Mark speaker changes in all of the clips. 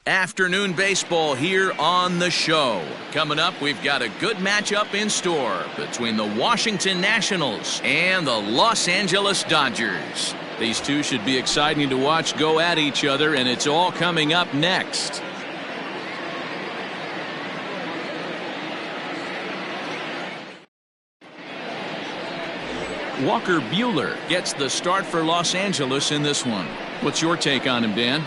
Speaker 1: Afternoon baseball here on the show. Coming up, we've got a good matchup in store between the Washington Nationals and the Los Angeles Dodgers. These two should be exciting to watch go at each other, and it's all coming up next. Walker Buehler gets the start for Los Angeles in this one. What's your take on him, Dan?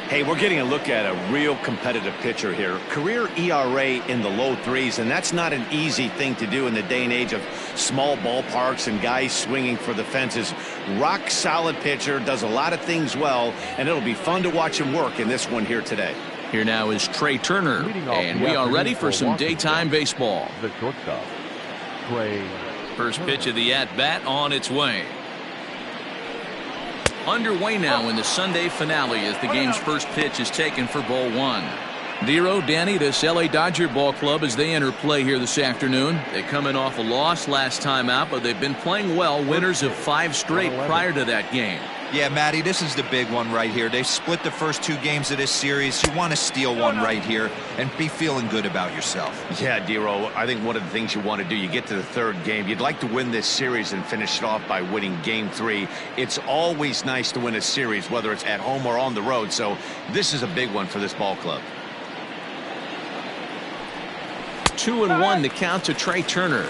Speaker 2: Hey, we're getting a look at a real competitive pitcher here. Career ERA in the low threes, and that's not an easy thing to do in the day and age of small ballparks and guys swinging for the fences. Rock solid pitcher, does a lot of things well, and it'll be fun to watch him work in this one here today.
Speaker 1: Here now is Trey Turner, and we are ready for some daytime baseball.
Speaker 3: The shortstop, Trey.
Speaker 1: First pitch of the at-bat on its way. Underway now in the Sunday finale as the game's first pitch is taken for ball one. Dero, Danny, this LA Dodger ball club as they enter play here this afternoon. They come in off a loss last time out, but they've been playing well, winners of 5 straight prior to that game.
Speaker 4: Yeah, Matty, this is the big one right here. They've split the first 2 games of this series. You want to steal one right here and be feeling good about yourself.
Speaker 2: Yeah, Dero, I think one of the things you want to do, you get to the 3rd game, you'd like to win this series and finish it off by winning game 3. It's always nice to win a series, whether it's at home or on the road, so this is a big one for this ball club.
Speaker 1: 2-1 the count to Trey Turner.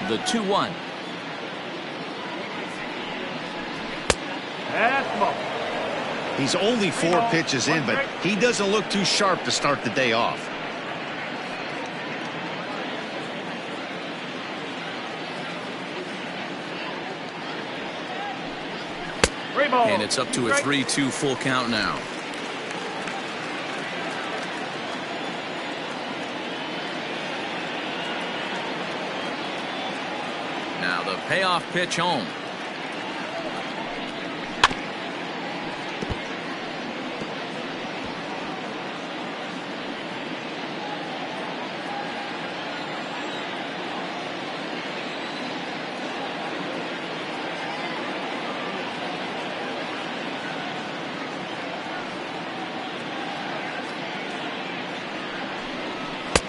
Speaker 1: The 2-1.
Speaker 2: He's only 4 pitches in, but he doesn't look too sharp to start the day off.
Speaker 1: And it's up to a 3-2 full count now. Now the payoff pitch home.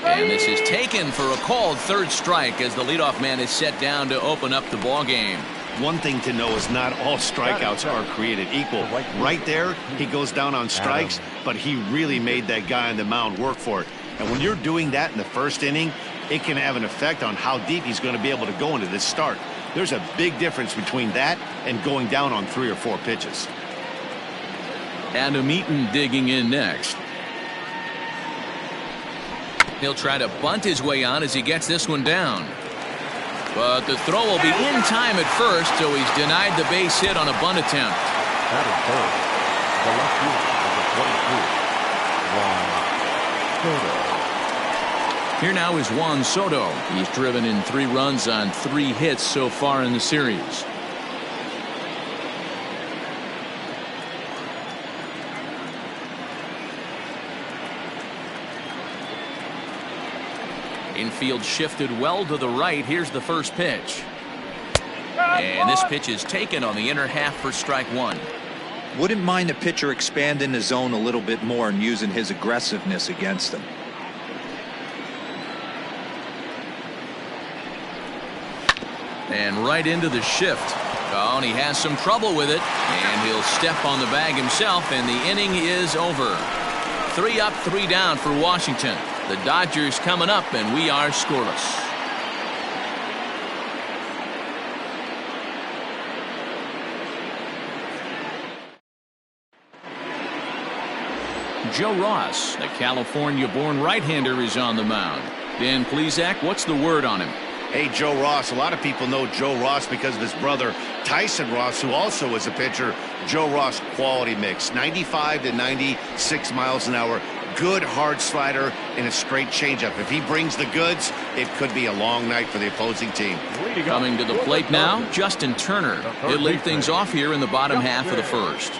Speaker 1: And this is taken for a called 3rd strike as the leadoff man is set down to open up the ball game.
Speaker 2: One thing to know is not all strikeouts are created equal. Right there, he goes down on strikes, but he really made that guy on the mound work for it. And when you're doing that in the 1st inning, it can have an effect on how deep he's going to be able to go into this start. There's a big difference between that and going down on 3 or 4 pitches.
Speaker 1: Adam Eaton digging in next. He'll try to bunt his way on as he gets this one down. But the throw will be in time at first, so he's denied the base hit on a bunt attempt.
Speaker 3: That is third. The left field, number 22, Juan Soto.
Speaker 1: Here now is Juan Soto. He's driven in 3 runs on 3 hits so far in the series. Infield shifted well to the right. Here's the first pitch. And this pitch is taken on the inner half for strike 1.
Speaker 4: Wouldn't mind the pitcher expanding the zone a little bit more and using his aggressiveness against him.
Speaker 1: And right into the shift. Oh, and he has some trouble with it. And he'll step on the bag himself, and the inning is over. 3 up, 3 down for Washington. The Dodgers coming up, and we are scoreless. Joe Ross, the California-born right-hander, is on the mound. Dan Plesac, what's the word on him?
Speaker 2: Hey, Joe Ross. A lot of people know Joe Ross because of his brother Tyson Ross, who also is a pitcher. Joe Ross quality mix, 95 to 96 miles an hour. good hard slider and a straight changeup. If he brings the goods, it could be a long night for the opposing team.
Speaker 1: Coming to the plate now, Justin Turner. He'll lead things off here in the bottom half of the first.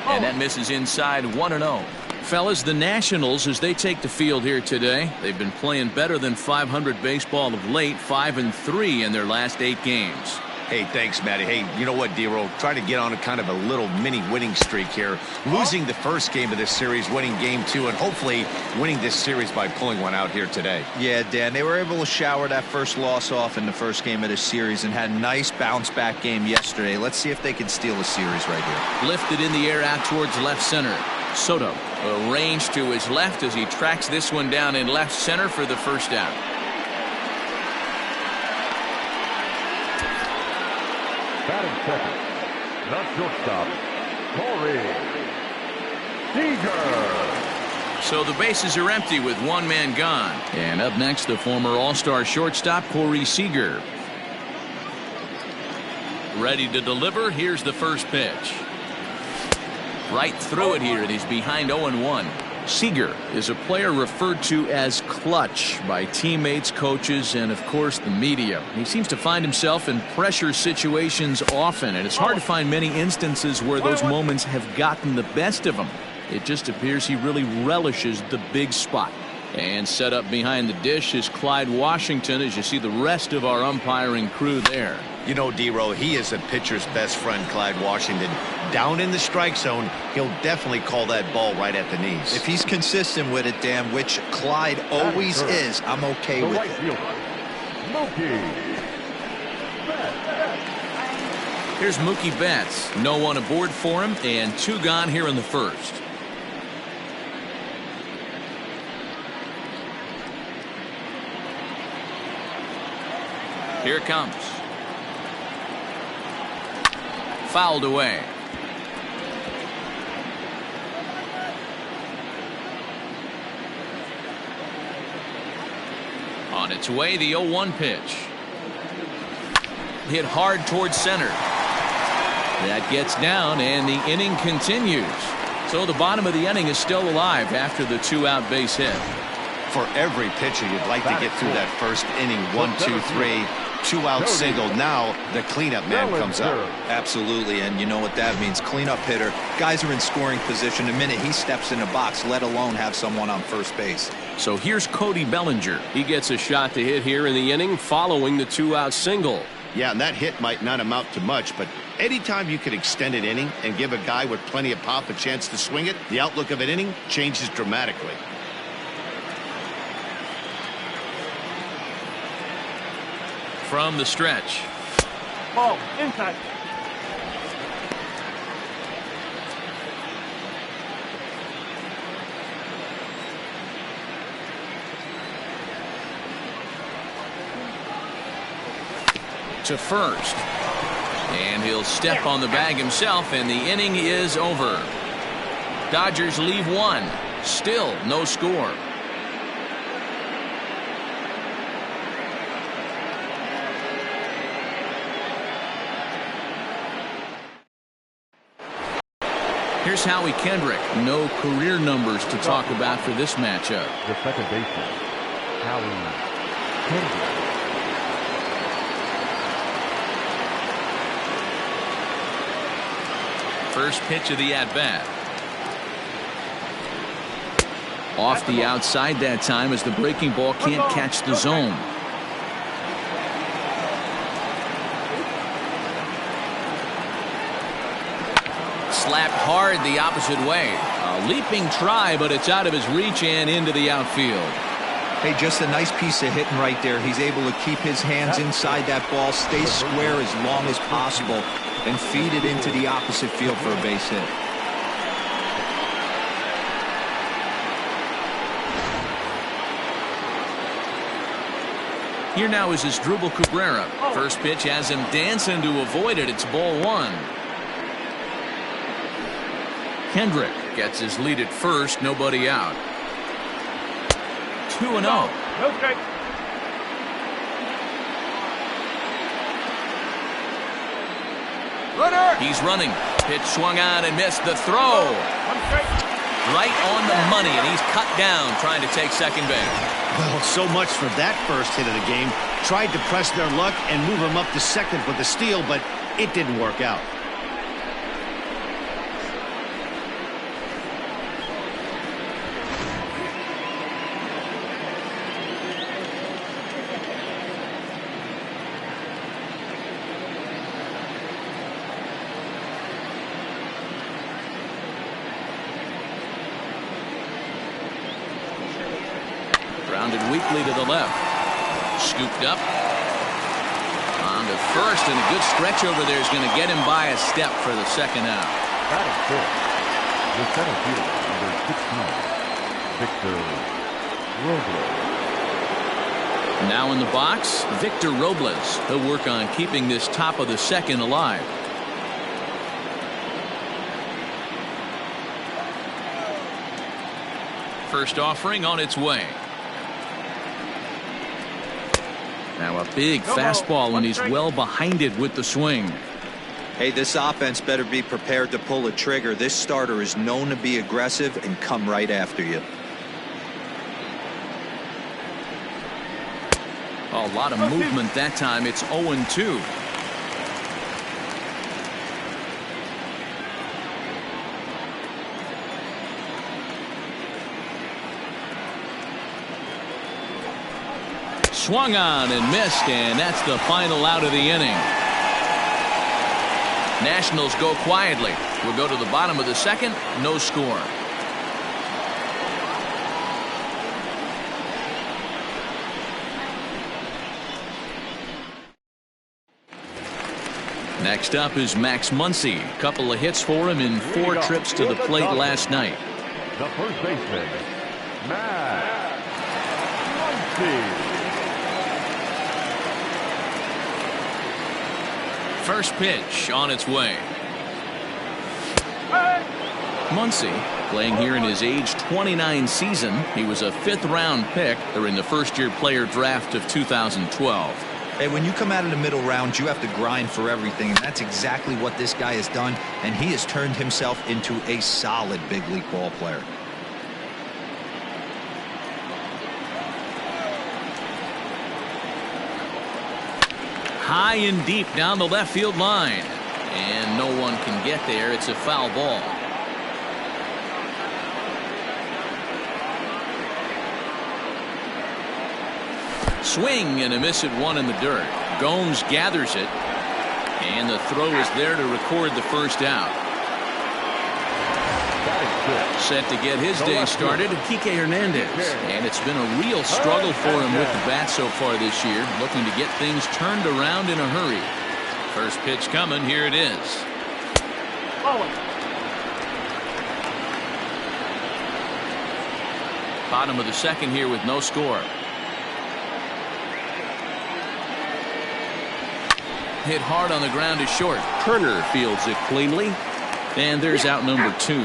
Speaker 1: And that misses inside 1-0. Fellas, the Nationals, as they take the field here today, they've been playing better than .500 baseball of late, 5-3 in their last 8 games.
Speaker 2: Hey, thanks, Matty. Hey, you know what, D-Roll? Try to get on a kind of a little mini winning streak here. Losing the first game of this series, winning game 2, and hopefully winning this series by pulling one out here today.
Speaker 4: Yeah, Dan, they were able to shower that first loss off in the first game of this series and had a nice bounce-back game yesterday. Let's see if they can steal a series right here.
Speaker 1: Lifted in the air out towards left center. Soto arranged to his left as he tracks this one down in left center for the first out.
Speaker 3: Batting second, the shortstop, Corey Seager.
Speaker 1: So the bases are empty with one man gone. And up next, the former All-Star shortstop, Corey Seager. Ready to deliver. Here's the first pitch. Right through it here, and he's behind 0-1. Seager is a player referred to as clutch by teammates, coaches, and of course the media. He seems to find himself in pressure situations often, and it's hard to find many instances where those moments have gotten the best of him. It just appears he really relishes the big spot. And set up behind the dish is Clyde Washington, as you see the rest of our umpiring crew there.
Speaker 2: You know, D-Row, he is a pitcher's best friend, Clyde Washington. Down in the strike zone, he'll definitely call that ball right at the knees.
Speaker 4: If he's consistent with it, Dan, which Clyde always is, I'm okay with it.
Speaker 1: Here's Mookie Betts. No one aboard for him, and 2 gone here in the first. Here it comes. Fouled away. On its way, the 0-1 pitch. Hit hard towards center. That gets down, and the inning continues. So the bottom of the inning is still alive after the 2-out base hit.
Speaker 2: For every pitcher, you'd like to get through that first inning. 1, 2, 3. 2-out single. Now the cleanup man comes up.
Speaker 4: Absolutely, and you know what that means. Cleanup hitter. Guys are in scoring position the minute he steps in the box, let alone have someone on first base.
Speaker 1: So here's Cody Bellinger. He gets a shot to hit here in the inning following the 2-out single.
Speaker 2: Yeah, and that hit might not amount to much, but anytime you can extend an inning and give a guy with plenty of pop a chance to swing it, the outlook of an inning changes dramatically.
Speaker 1: From the stretch.
Speaker 3: Ball inside.
Speaker 1: To first. And he'll step on the bag himself, and the inning is over. Dodgers leave 1. Still no score. Here's Howie Kendrick. No career numbers to talk about for this matchup.
Speaker 3: The second baseman, Howie Kendrick.
Speaker 1: First pitch of the at-bat. Off the outside that time as the breaking ball can't catch the zone. Slapped hard the opposite way. A leaping try, but it's out of his reach and into the outfield.
Speaker 4: Hey, just a nice piece of hitting right there. He's able to keep his hands inside that ball, stay square as long as possible, and feed it into the opposite field for a base hit.
Speaker 1: Here now is Asdrubal Cabrera. First pitch has him dancing to avoid it. It's ball 1. Kendrick gets his lead at first, nobody out. 2-0.
Speaker 3: Okay.
Speaker 1: He's running. Pitch swung on and missed the throw. Right on the money, and he's cut down trying to take second base.
Speaker 2: Well, so much for that first hit of the game. Tried to press their luck and move him up to second with the steal, but it didn't work out.
Speaker 1: Grounded weakly to the left. Scooped up. On to first, and a good stretch over there is going to get him by a step for the second out.
Speaker 3: That is good. The center fielder, number 16, Victor Robles.
Speaker 1: Now in the box, Victor Robles. He'll work on keeping this top of the second alive. First offering on its way. Now a big fastball, and he's well behind it with the swing.
Speaker 4: Hey, this offense better be prepared to pull a trigger. This starter is known to be aggressive and come right after you.
Speaker 1: A lot of movement that time. It's 0-2. Swung on and missed, and that's the final out of the inning. Nationals go quietly. We'll go to the bottom of the second. No score. Next up is Max Muncy. Couple of hits for him in 4 trips to the plate last night.
Speaker 3: The first baseman, Max Muncy.
Speaker 1: First pitch on its way. Muncy playing here in his age 29 season. He was a 5th-round pick during the first-year player draft of 2012.
Speaker 4: Hey, when you come out of the middle rounds, you have to grind for everything, and that's exactly what this guy has done, and he has turned himself into a solid big league ball player.
Speaker 1: High and deep down the left field line, and no one can get there. It's a foul ball. Swing and a miss at one in the dirt. Gomes gathers it, and the throw is there to record the first out. Set to get his day started, Kike Hernandez. And it's been a real struggle for him with the bat so far this year, looking to get things turned around in a hurry. First pitch coming, here it is. Bottom of the second here with no score. Hit hard on the ground is short. Turner fields it cleanly, and there's out number 2.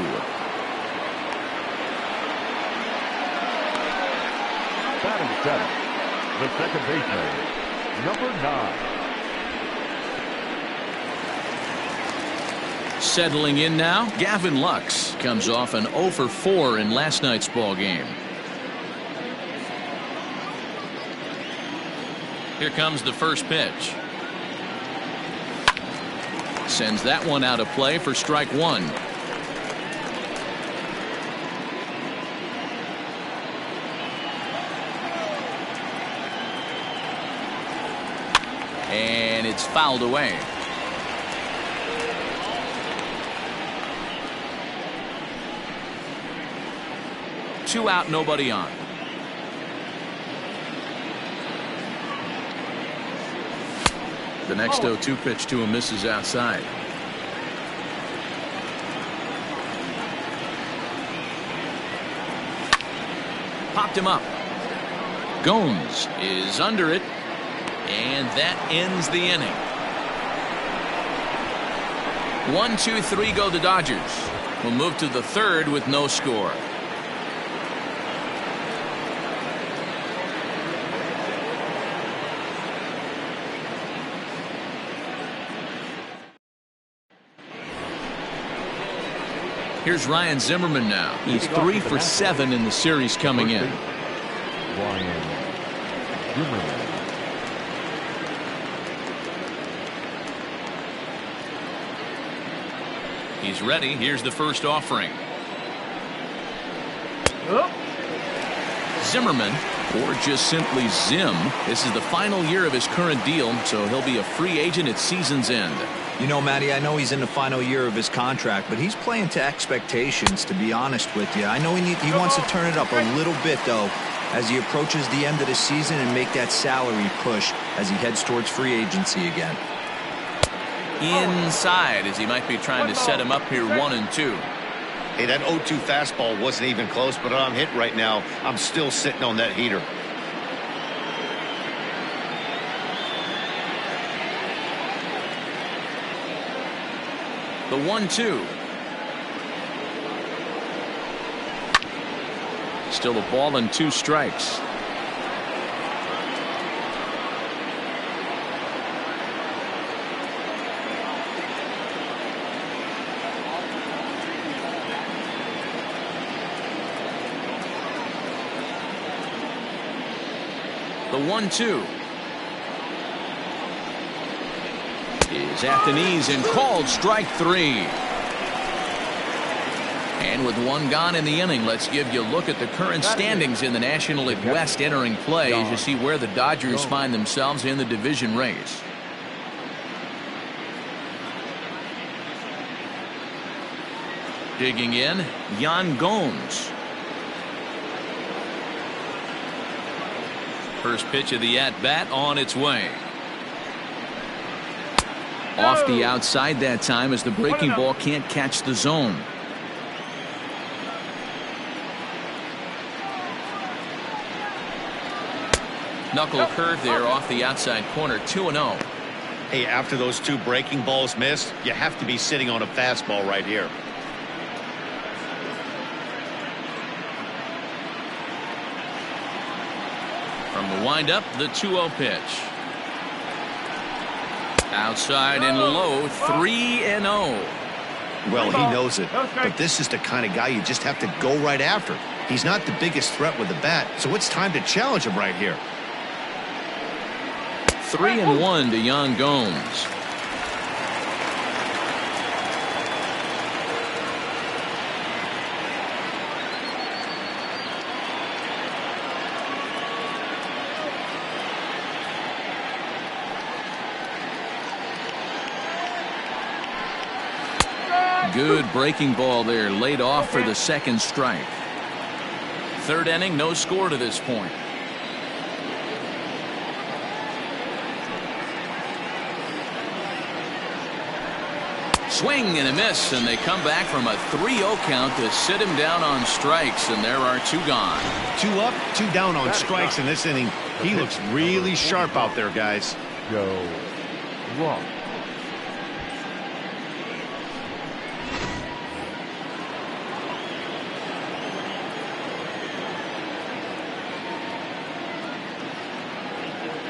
Speaker 3: Batting center, the second baseman, number 9.
Speaker 1: Settling in now, Gavin Lux comes off an 0 for 4 in last night's ball game. Here comes the first pitch. Sends that one out of play for strike 1. And it's fouled away. Two out, nobody on. The next 0-2 pitch to him misses outside. Popped him up. Gomes is under it, and that ends the inning. 1, 2, 3 go the Dodgers. We'll move to the third with no score. Here's Ryan Zimmerman now. He's 3 for 7 in the series coming in.
Speaker 3: Ryan Zimmerman.
Speaker 1: He's ready. Here's the first offering. Zimmerman, or just simply Zim. This is the final year of his current deal, so he'll be a free agent at season's end.
Speaker 4: You know, Matty, I know he's in the final year of his contract, but he's playing to expectations, to be honest with you. I know he wants to turn it up a little bit, though, as he approaches the end of the season and make that salary push as he heads towards free agency again.
Speaker 1: Inside, as he might be trying to set him up here 1-2.
Speaker 2: Hey, that 0-2 fastball wasn't even close, but I'm hit right now. I'm still sitting on that heater.
Speaker 1: The 1-2. Still a ball and 2 strikes. The 1-2 is at the knees and called strike 3. And with 1 gone in the inning, let's give you a look at the current standings in the National League West entering play as you see where the Dodgers find themselves in the division race. Digging in, Yan Gomes. First pitch of the at-bat on its way. Off the outside that time as the breaking ball can't catch the zone. Knuckle curve there off the outside corner, 2-0.
Speaker 2: Hey, after those 2 breaking balls missed, you have to be sitting on a fastball right here.
Speaker 1: From the windup, the 2-0 pitch. Outside and low, 3-0.
Speaker 2: Well, he knows it, but this is the kind of guy you just have to go right after. He's not the biggest threat with the bat, so it's time to challenge him right here.
Speaker 1: 3-1 to Yan Gomes. Good breaking ball there, laid off for the second strike. Third inning, no score to this point. Swing and a miss, and they come back from a 3-0 count to sit him down on strikes, and there are 2 gone.
Speaker 2: 2 up, 2 down on strikes in this inning. He looks really sharp out there, guys.
Speaker 3: Joe Ross.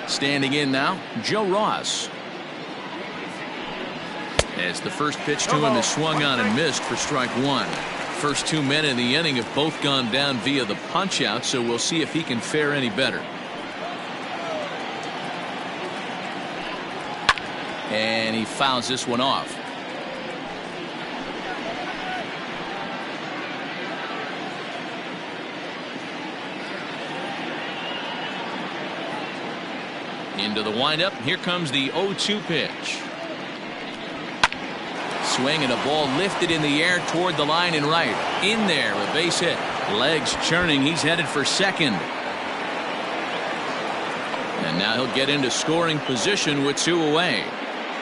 Speaker 1: Standing in now, Joe Ross. As the first pitch to him is swung on and missed for strike 1. First 2 men in the inning have both gone down via the punch out, so we'll see if he can fare any better. And he fouls this one off. Into the windup. Here comes the 0-2 pitch. Swing and a ball lifted in the air toward the line and right. In there, a base hit. Legs churning. He's headed for second. And now he'll get into scoring position with 2 away.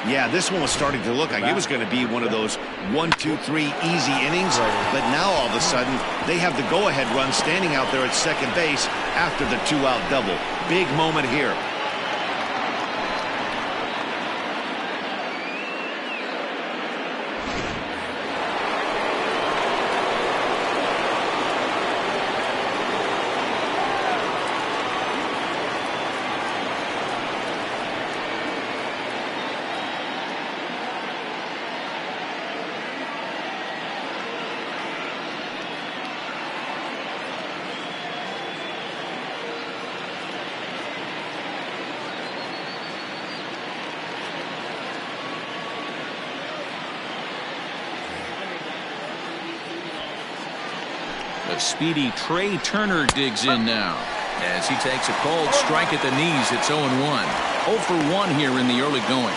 Speaker 2: Yeah, this one was starting to look like it was going to be one of those 1, 2, 3 easy innings. But now all of a sudden, they have the go-ahead run standing out there at second base after the 2-out double. Big moment here.
Speaker 1: The speedy Trey Turner digs in now. As he takes a cold strike at the knees, it's 0-1. 0 for 1 here in the early going.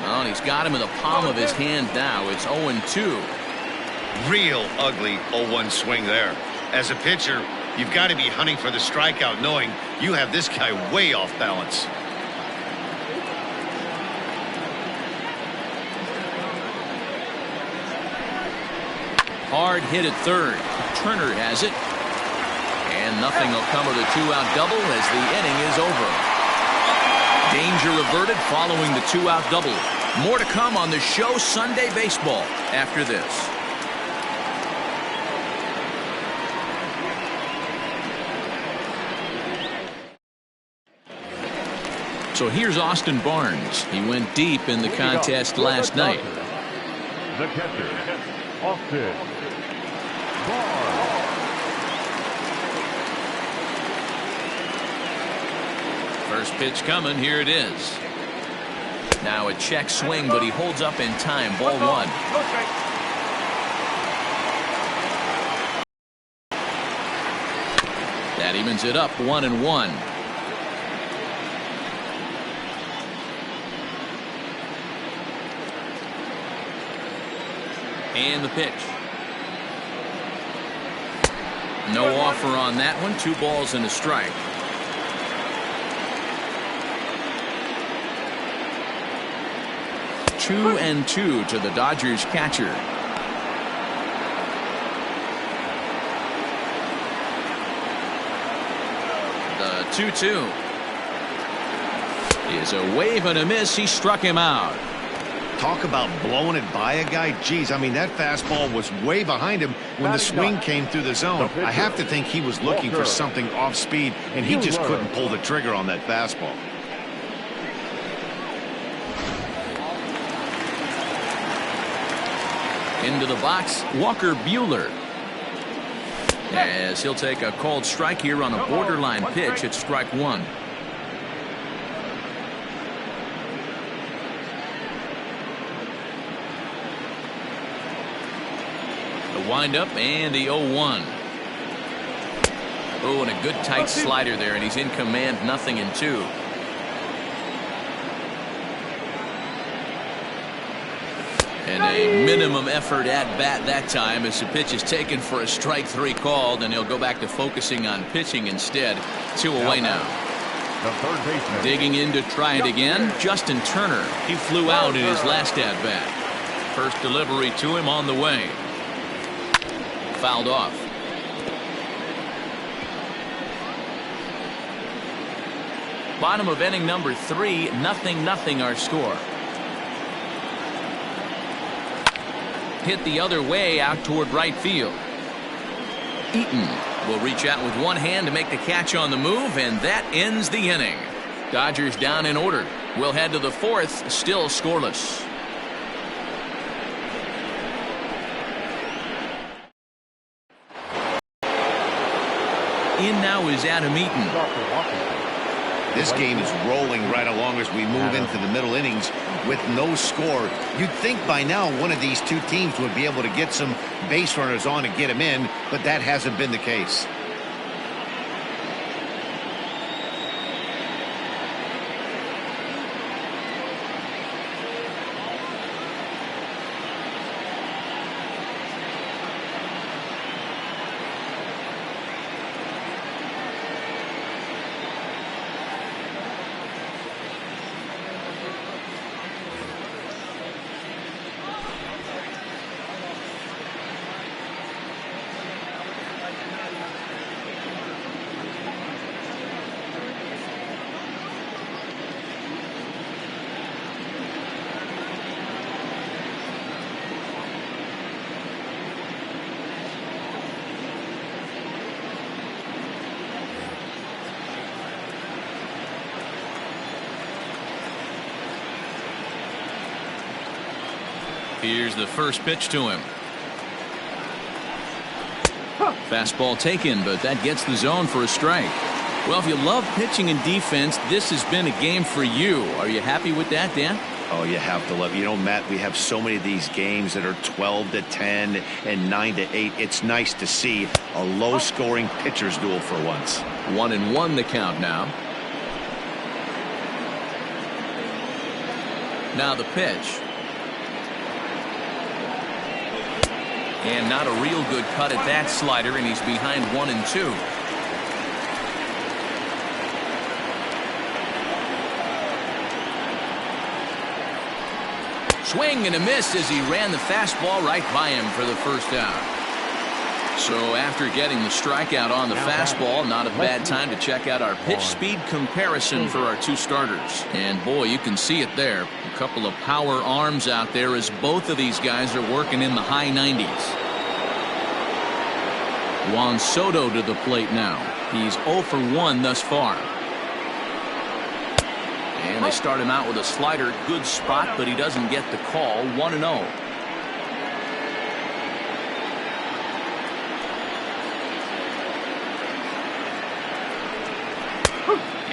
Speaker 1: Well, he's got him in the palm of his hand now. It's 0-2.
Speaker 2: Real ugly 0-1 swing there. As a pitcher, you've got to be hunting for the strikeout, knowing you have this guy way off balance.
Speaker 1: Hard hit at third. Turner has it. And nothing will come of the two-out double as the inning is over. Danger averted following the two-out double. More to come on the show Sunday Baseball after this. So here's Austin Barnes. He went deep in the contest last night.
Speaker 3: The catcher, Austin Barnes.
Speaker 1: First pitch coming. Here it is. Now a check swing, but he holds up in time. Ball one. That evens it up 1-1. And the pitch. No offer on that one. 2 balls and a strike. Two and 2 to the Dodgers catcher. The 2-2 is a wave and a miss. He struck him out.
Speaker 2: Talk about blowing it by a guy. Geez, I mean, that fastball was way behind him when the swing came through the zone. I have to think he was looking for something off speed, and he just couldn't pull the trigger on that fastball.
Speaker 1: Into the box, Walker Buehler. As he'll take a called strike here on a borderline pitch at strike 1. The windup and the 0-1. Oh, and a good tight slider there, and he's in command. 0-2. And a minimum effort at bat that time as the pitch is taken for a strike 3 called, and he'll go back to focusing on pitching instead. 2 away now.
Speaker 3: The third baseman.
Speaker 1: Digging in to try it again, Justin Turner. He flew out in his last at bat. First delivery to him on the way. Fouled off. Bottom of inning number 3, 0-0 our score. Hit the other way out toward right field. Eaton will reach out with one hand to make the catch on the move, and that ends the inning. Dodgers down in order. We'll head to the 4th, still scoreless. In now is Adam Eaton.
Speaker 2: This game is rolling right along as we move into the middle innings with no score. You'd think by now one of these two teams would be able to get some base runners on and get them in, but that hasn't been the case.
Speaker 1: Here's the first pitch to him. Fastball taken, but that gets the zone for a strike. Well, if you love pitching and defense, this has been a game for you. Are you happy with that, Dan?
Speaker 2: Oh, you have to love. You know, Matt, we have so many of these games that are 12-10 and 9-8. It's nice to see a low-scoring pitcher's duel for once.
Speaker 1: 1-1 the count now. Now the pitch. And not a real good cut at that slider, and he's behind 1-2. Swing and a miss as he ran the fastball right by him for the first out. So after getting the strikeout on the fastball, not a bad time to check out our pitch speed comparison for our two starters. And boy, you can see it there. A couple of power arms out there as both of these guys are working in the high 90s. Juan Soto to the plate now. He's 0 for 1 thus far. And they start him out with a slider. Good spot, but he doesn't get the call. 1-0.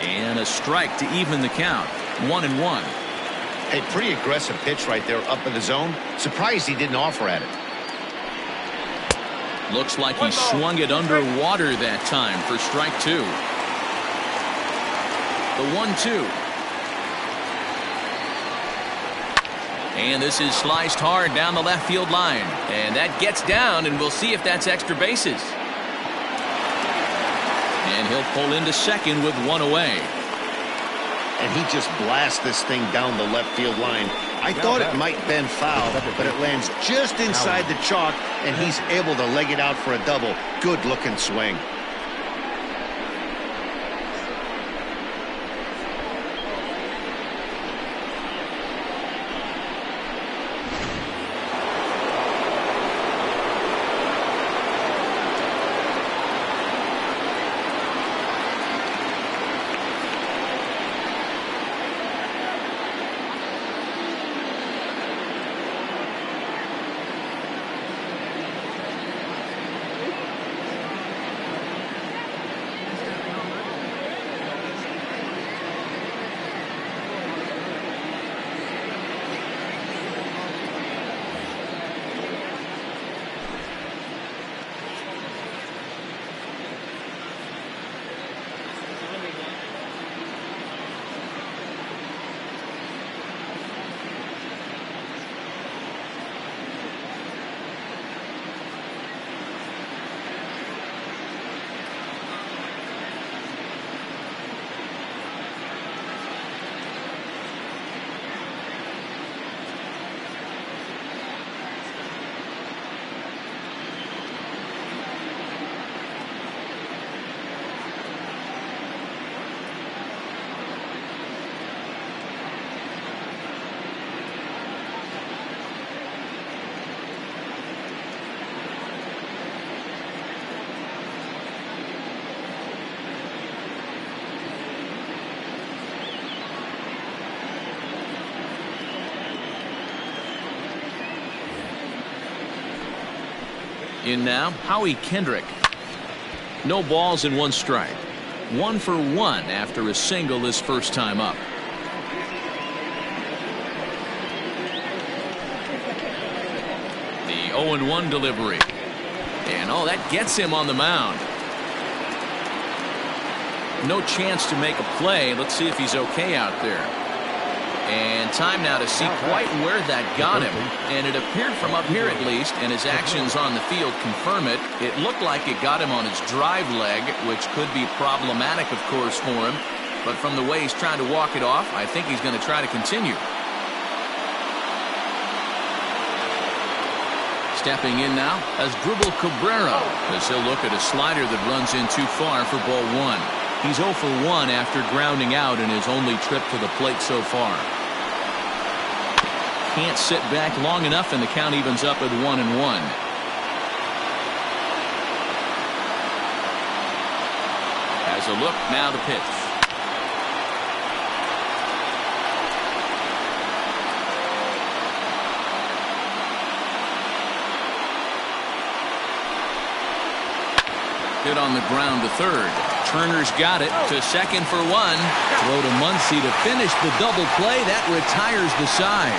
Speaker 1: And a strike to even the count. 1-1.
Speaker 2: A pretty aggressive pitch right there up in the zone. Surprised he didn't offer at it.
Speaker 1: Looks like he swung it underwater that time for strike 2. The 1-2. And this is sliced hard down the left field line. And that gets down, and we'll see if that's extra bases. And he'll pull into second with 1 away.
Speaker 2: And he just blasts this thing down the left field line. I thought it might bend foul, but it lands just inside the chalk, and he's able to leg it out for a double. Good-looking swing.
Speaker 1: In now, Howie Kendrick. No balls and 1 strike. 1 for 1 after a single his first time up. The 0-1 delivery. And oh, that gets him on the mound. No chance to make a play. Let's see if he's okay out there. And time now to see quite where that got him. And it appeared from up here at least, and his actions on the field confirm it. It looked like it got him on his drive leg, which could be problematic, of course, for him. But from the way he's trying to walk it off, I think he's going to try to continue. Stepping in now as Dribble Cabrera, as he'll look at a slider that runs in too far for ball 1. He's 0 for 1 after grounding out in his only trip to the plate so far. Can't sit back long enough, and the count evens up at 1-1. Has a look, now the pitch. Hit on the ground to third. Turner's got it to second for one. Throw to Muncy to finish the double play. That retires the side.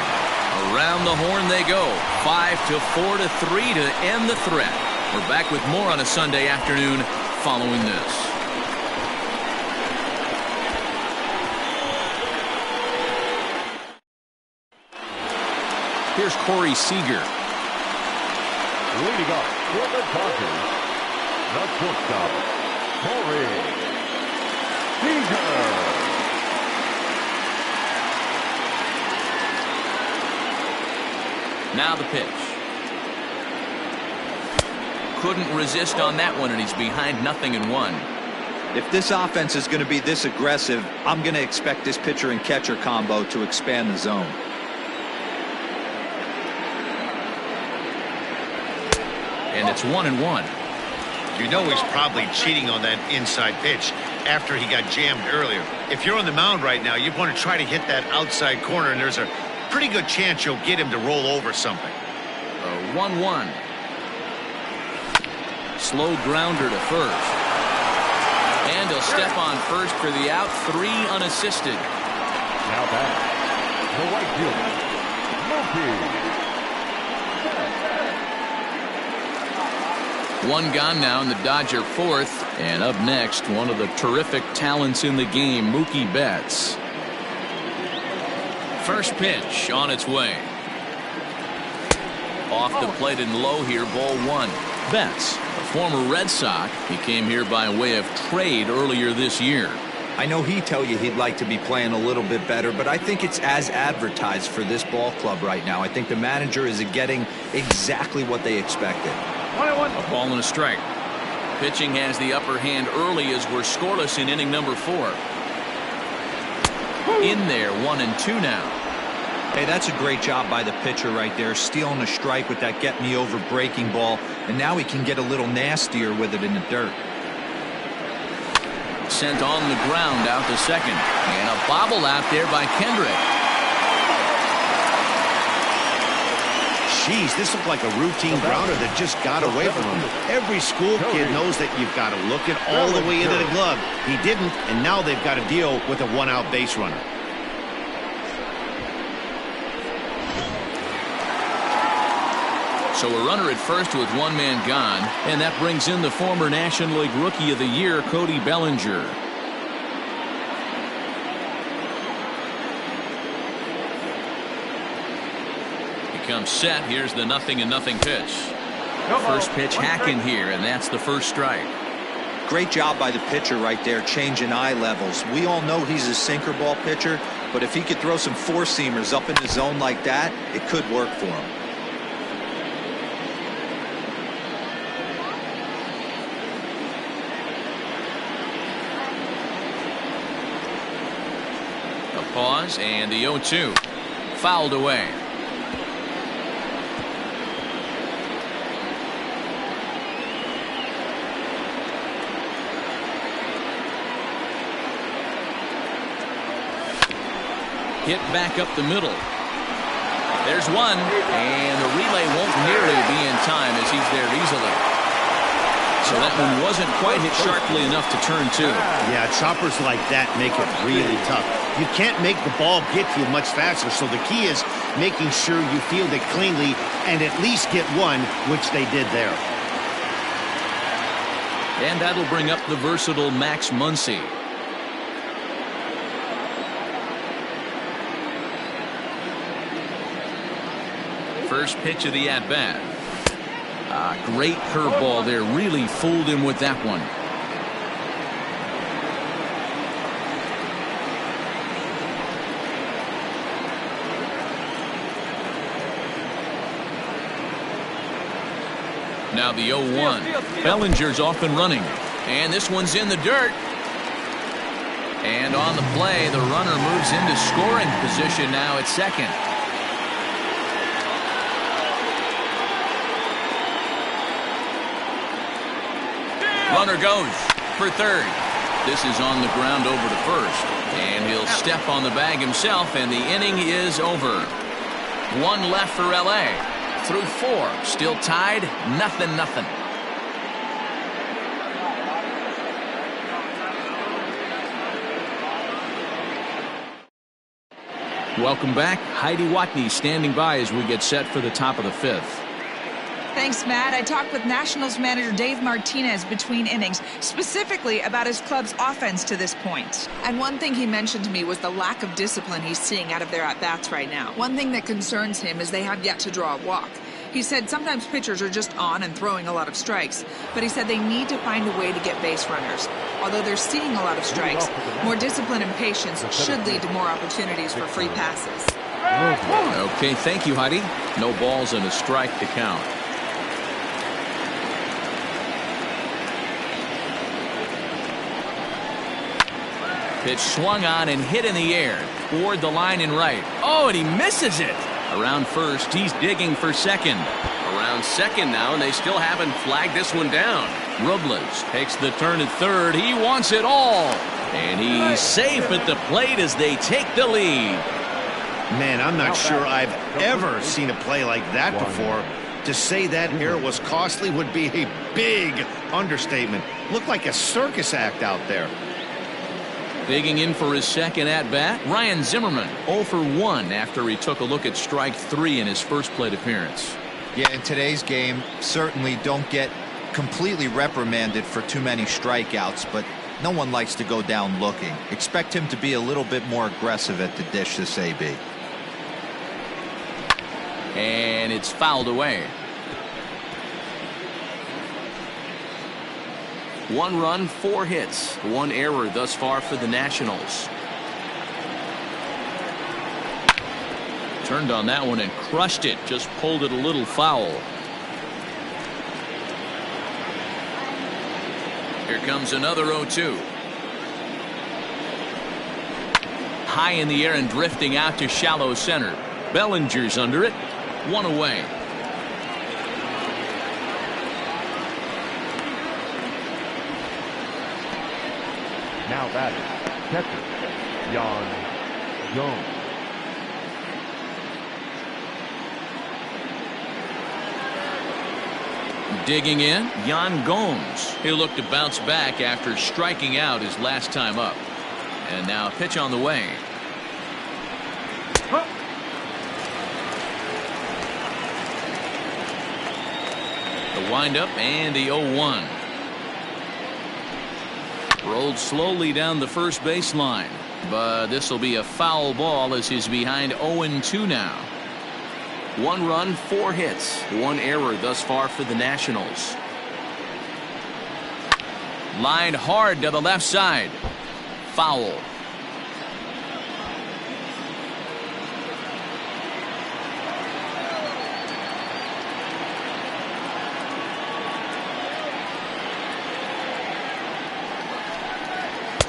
Speaker 1: Around the horn they go. 5-4 to 3 to end the threat. We're back with more on a Sunday afternoon following this. Here's Corey Seager.
Speaker 3: Leading up for the Dodgers, the shortstop, Corey Seager.
Speaker 1: Now the pitch. Couldn't resist on that one, and he's behind 0-1.
Speaker 4: If this offense is going to be this aggressive, I'm going to expect this pitcher and catcher combo to expand the zone.
Speaker 1: And it's 1-1.
Speaker 2: You know he's probably cheating on that inside pitch after he got jammed earlier. If you're on the mound right now, you want to try to hit that outside corner, and there's a pretty good chance you'll get him to roll over something.
Speaker 1: 1-1. Slow grounder to first. And he'll step on first for the out. 3 unassisted.
Speaker 3: Now back, the right fielder, Mookie.
Speaker 1: One gone now in the Dodger fourth. And up next, one of the terrific talents in the game, Mookie Betts. First pitch on its way. Off the plate and low here, ball 1. Betts, a former Red Sox. He came here by way of trade earlier this year.
Speaker 4: I know he'd tell you he'd like to be playing a little bit better, but I think it's as advertised for this ball club right now. I think the manager is getting exactly what they expected.
Speaker 1: A ball and a strike. Pitching has the upper hand early as we're scoreless in inning number 4. In there, 1-2 now.
Speaker 4: Hey, that's a great job by the pitcher right there, stealing a strike with that get-me-over breaking ball, and now he can get a little nastier with it in the dirt.
Speaker 1: Sent on the ground out to second, and a bobble out there by Kendrick.
Speaker 2: Jeez, this looked like a routine grounder that just got away from him. Every school kid knows that you've got to look it all the way into the glove. He didn't, and now they've got to deal with a one-out base runner.
Speaker 1: So a runner at first with one man gone, and that brings in the former National League Rookie of the Year, Cody Bellinger. He comes set. Here's the 0-0 pitch. First pitch hacking here, and that's the first strike.
Speaker 4: Great job by the pitcher right there, changing eye levels. We all know he's a sinker ball pitcher, but if he could throw some four-seamers up in the zone like that, it could work for him.
Speaker 1: Pause, and the 0-2. Fouled away. Hit back up the middle. There's one, and the relay won't nearly be in time as he's there easily. So that one wasn't quite hit sharply enough to turn 2.
Speaker 2: Yeah, choppers like that make it really tough. You can't make the ball get to you much faster, so the key is making sure you field it cleanly and at least get one, which they did there.
Speaker 1: And that'll bring up the versatile Max Muncy. First pitch of the at-bat. Great curveball there. Really fooled him with that one. Now the 0-1. Bellinger's off and running. And this one's in the dirt. And on the play, the runner moves into scoring position now at second. Runner goes for third. This is on the ground over to first. And he'll step on the bag himself, and the inning is over. One left for L.A. Through 4. Still tied, 0-0. Welcome back. Heidi Watney standing by as we get set for the top of the fifth.
Speaker 5: Thanks, Matt. I talked with Nationals manager Dave Martinez between innings, specifically about his club's offense to this point. And one thing he mentioned to me was the lack of discipline he's seeing out of their at-bats right now. One thing that concerns him is they have yet to draw a walk. He said sometimes pitchers are just on and throwing a lot of strikes, but he said they need to find a way to get base runners. Although they're seeing a lot of strikes, more discipline and patience should lead to more opportunities for free passes.
Speaker 1: Okay, thank you, Heidi. No balls and a strike to count. Pitch swung on and hit in the air. Toward the line and right. Oh, and he misses it. Around first, he's digging for second. Around second now, and they still haven't flagged this one down. Robles takes the turn at third. He wants it all. And he's safe at the plate as they take the lead.
Speaker 2: Man, I'm not sure I've ever seen a play like that before. To say that error was costly would be a big understatement. Looked like a circus act out there.
Speaker 1: Digging in for his second at-bat, Ryan Zimmerman 0 for 1 after he took a look at strike 3 in his first plate appearance.
Speaker 4: Yeah, in today's game, certainly don't get completely reprimanded for too many strikeouts, but no one likes to go down looking. Expect him to be a little bit more aggressive at the dish this AB.
Speaker 1: And it's fouled away. 1 run, 4 hits, 1 error thus far for the Nationals. Turned on that one and crushed it, just pulled it a little foul. Here comes another 0-2. High in the air and drifting out to shallow center. Bellinger's under it, 1 away.
Speaker 3: Now batting, catcher, Yan Gomes.
Speaker 1: Digging in, Yan Gomes. He'll look to bounce back after striking out his last time up. And now a pitch on the way. The windup and the 0-1. Rolled slowly down the first baseline, but this will be a foul ball as he's behind 0-2 now. 1 run, 4 hits, 1 error thus far for the Nationals. Lined hard to the left side. Foul.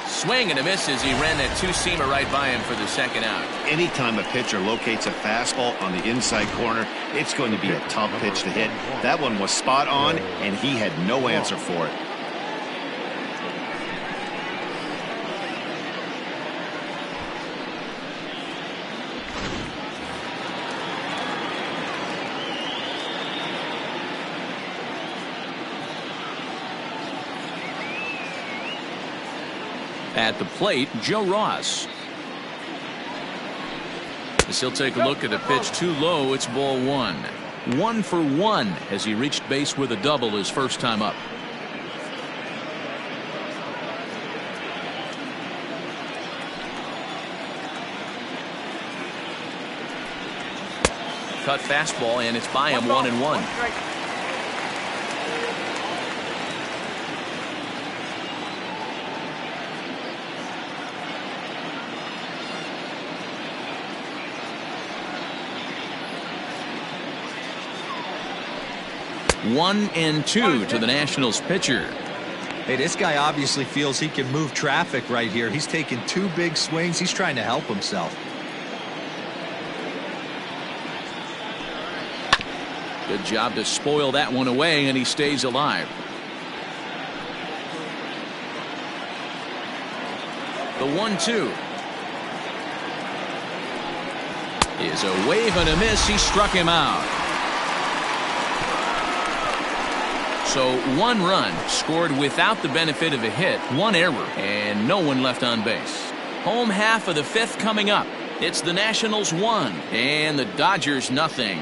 Speaker 1: Swing and a miss as he ran that 2-seamer right by him for the second out.
Speaker 2: Anytime a pitcher locates a fastball on the inside corner, it's going to be a tough pitch to hit. That one was spot on, and he had no answer for it.
Speaker 1: At the plate, Joe Ross. As he'll take a look at a pitch too low, it's ball 1. 1 for 1 as he reached base with a double his first time up. Cut fastball, and it's by him 1-1. One and 2 to the Nationals pitcher.
Speaker 4: Hey, this guy obviously feels he can move traffic right here. He's taking 2 big swings. He's trying to help himself.
Speaker 1: Good job to spoil that one away, and he stays alive. The 1-2 is a wave and a miss. He struck him out. So 1 run scored without the benefit of a hit, 1 error, and no one left on base. Home half of the 5th coming up. It's the Nationals 1 and the Dodgers nothing.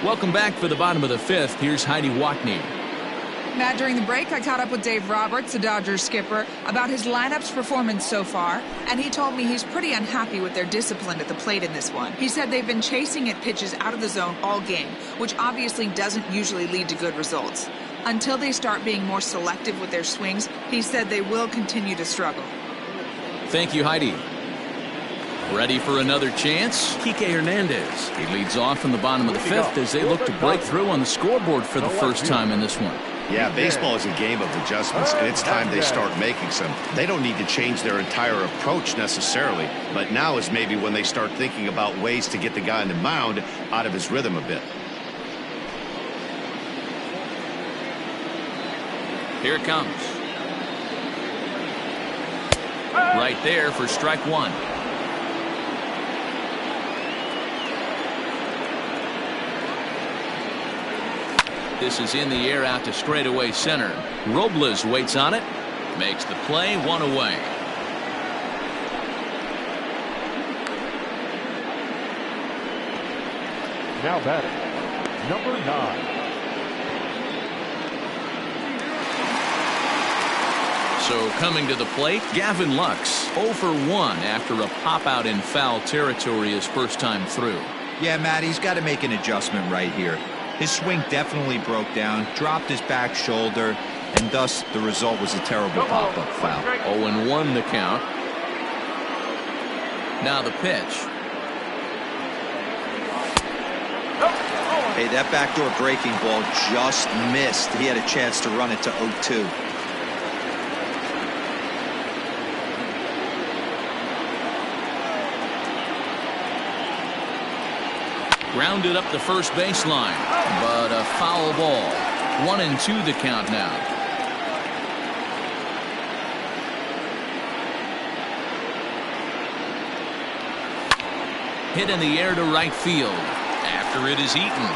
Speaker 1: Welcome back for the bottom of the fifth. Here's Heidi Watney.
Speaker 5: Matt, during the break, I caught up with Dave Roberts, the Dodgers skipper, about his lineup's performance so far, and he told me he's pretty unhappy with their discipline at the plate in this one. He said they've been chasing at pitches out of the zone all game, which obviously doesn't usually lead to good results. Until they start being more selective with their swings, he said they will continue to struggle.
Speaker 1: Thank you, Heidi. Ready for another chance? Kike Hernandez. He leads off in the bottom of the fifth as they look to break through on the scoreboard for the first time in this one.
Speaker 2: Yeah, baseball is a game of adjustments, and it's time they start making some. They don't need to change their entire approach necessarily, but now is maybe when they start thinking about ways to get the guy on the mound out of his rhythm a bit.
Speaker 1: Here it comes. Right there for strike one. This is in the air out to straightaway center. Robles waits on it. Makes the play, one away.
Speaker 3: Now batting, number 9.
Speaker 1: So coming to the plate, Gavin Lux 0 for 1 after a pop-out in foul territory his first time through.
Speaker 4: Yeah, Matt, he's got to make an adjustment right here. His swing definitely broke down, dropped his back shoulder, and thus the result was a terrible pop-up foul.
Speaker 1: 0-1 the count. Now the pitch.
Speaker 4: Hey, that backdoor breaking ball just missed. He had a chance to run it to 0-2.
Speaker 1: Grounded up the first baseline, but a foul ball. 1-2 the count now. Hit in the air to right field. After it is eaten.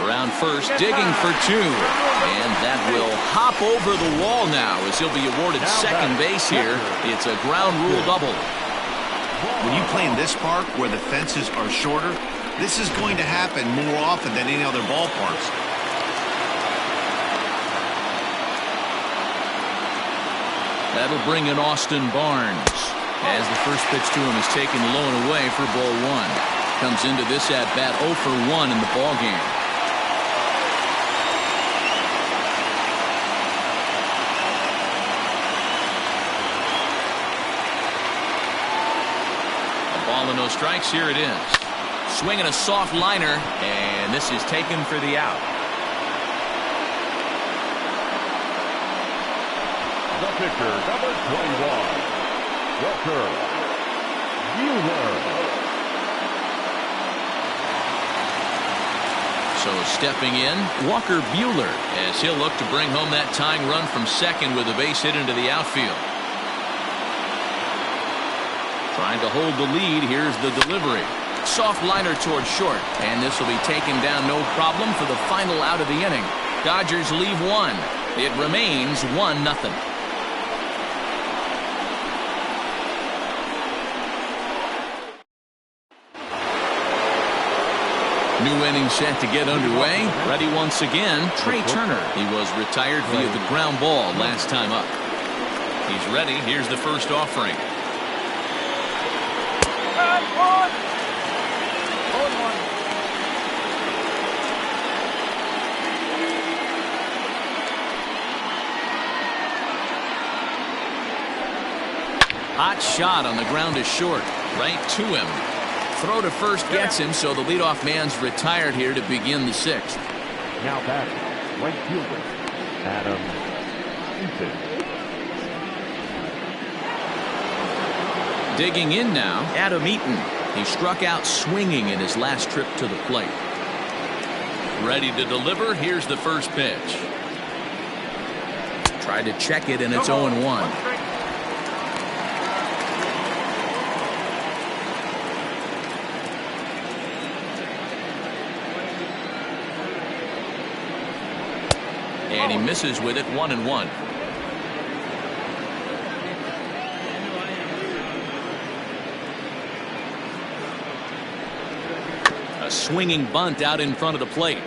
Speaker 1: Around first, digging for two. And that will hop over the wall now as he'll be awarded second base here. It's a ground rule double.
Speaker 2: When you play in this park where the fences are shorter, this is going to happen more often than any other ballparks.
Speaker 1: That'll bring in Austin Barnes as the first pitch to him is taken low and away for ball one. Comes into this at-bat 0 for 1 in the ballgame. A ball and no strikes. Here it is. Swinging a soft liner, and this is taken for the out.
Speaker 3: The pitcher, number 21, Walker Buehler.
Speaker 1: So stepping in, Walker Buehler, as he'll look to bring home that tying run from second with a base hit into the outfield. Trying to hold the lead. Here's the delivery. Soft liner towards short, and this will be taken down no problem for the final out of the inning. Dodgers leave one. It remains 1-0. New inning set to get underway. Ready once again, Trey Turner. He was retired via the ground ball last time up. He's ready. Here's the first offering. Hot shot on the ground is short. Right to him. Throw to first gets him, so the leadoff man's retired here to begin the sixth.
Speaker 3: Now batting, right fielder, Adam Eaton.
Speaker 1: Digging in now, Adam Eaton. He struck out swinging in his last trip to the plate. Ready to deliver. Here's the first pitch. Tried to check it, and it's 0-1. And he misses with it, 1-1. A swinging bunt out in front of the plate.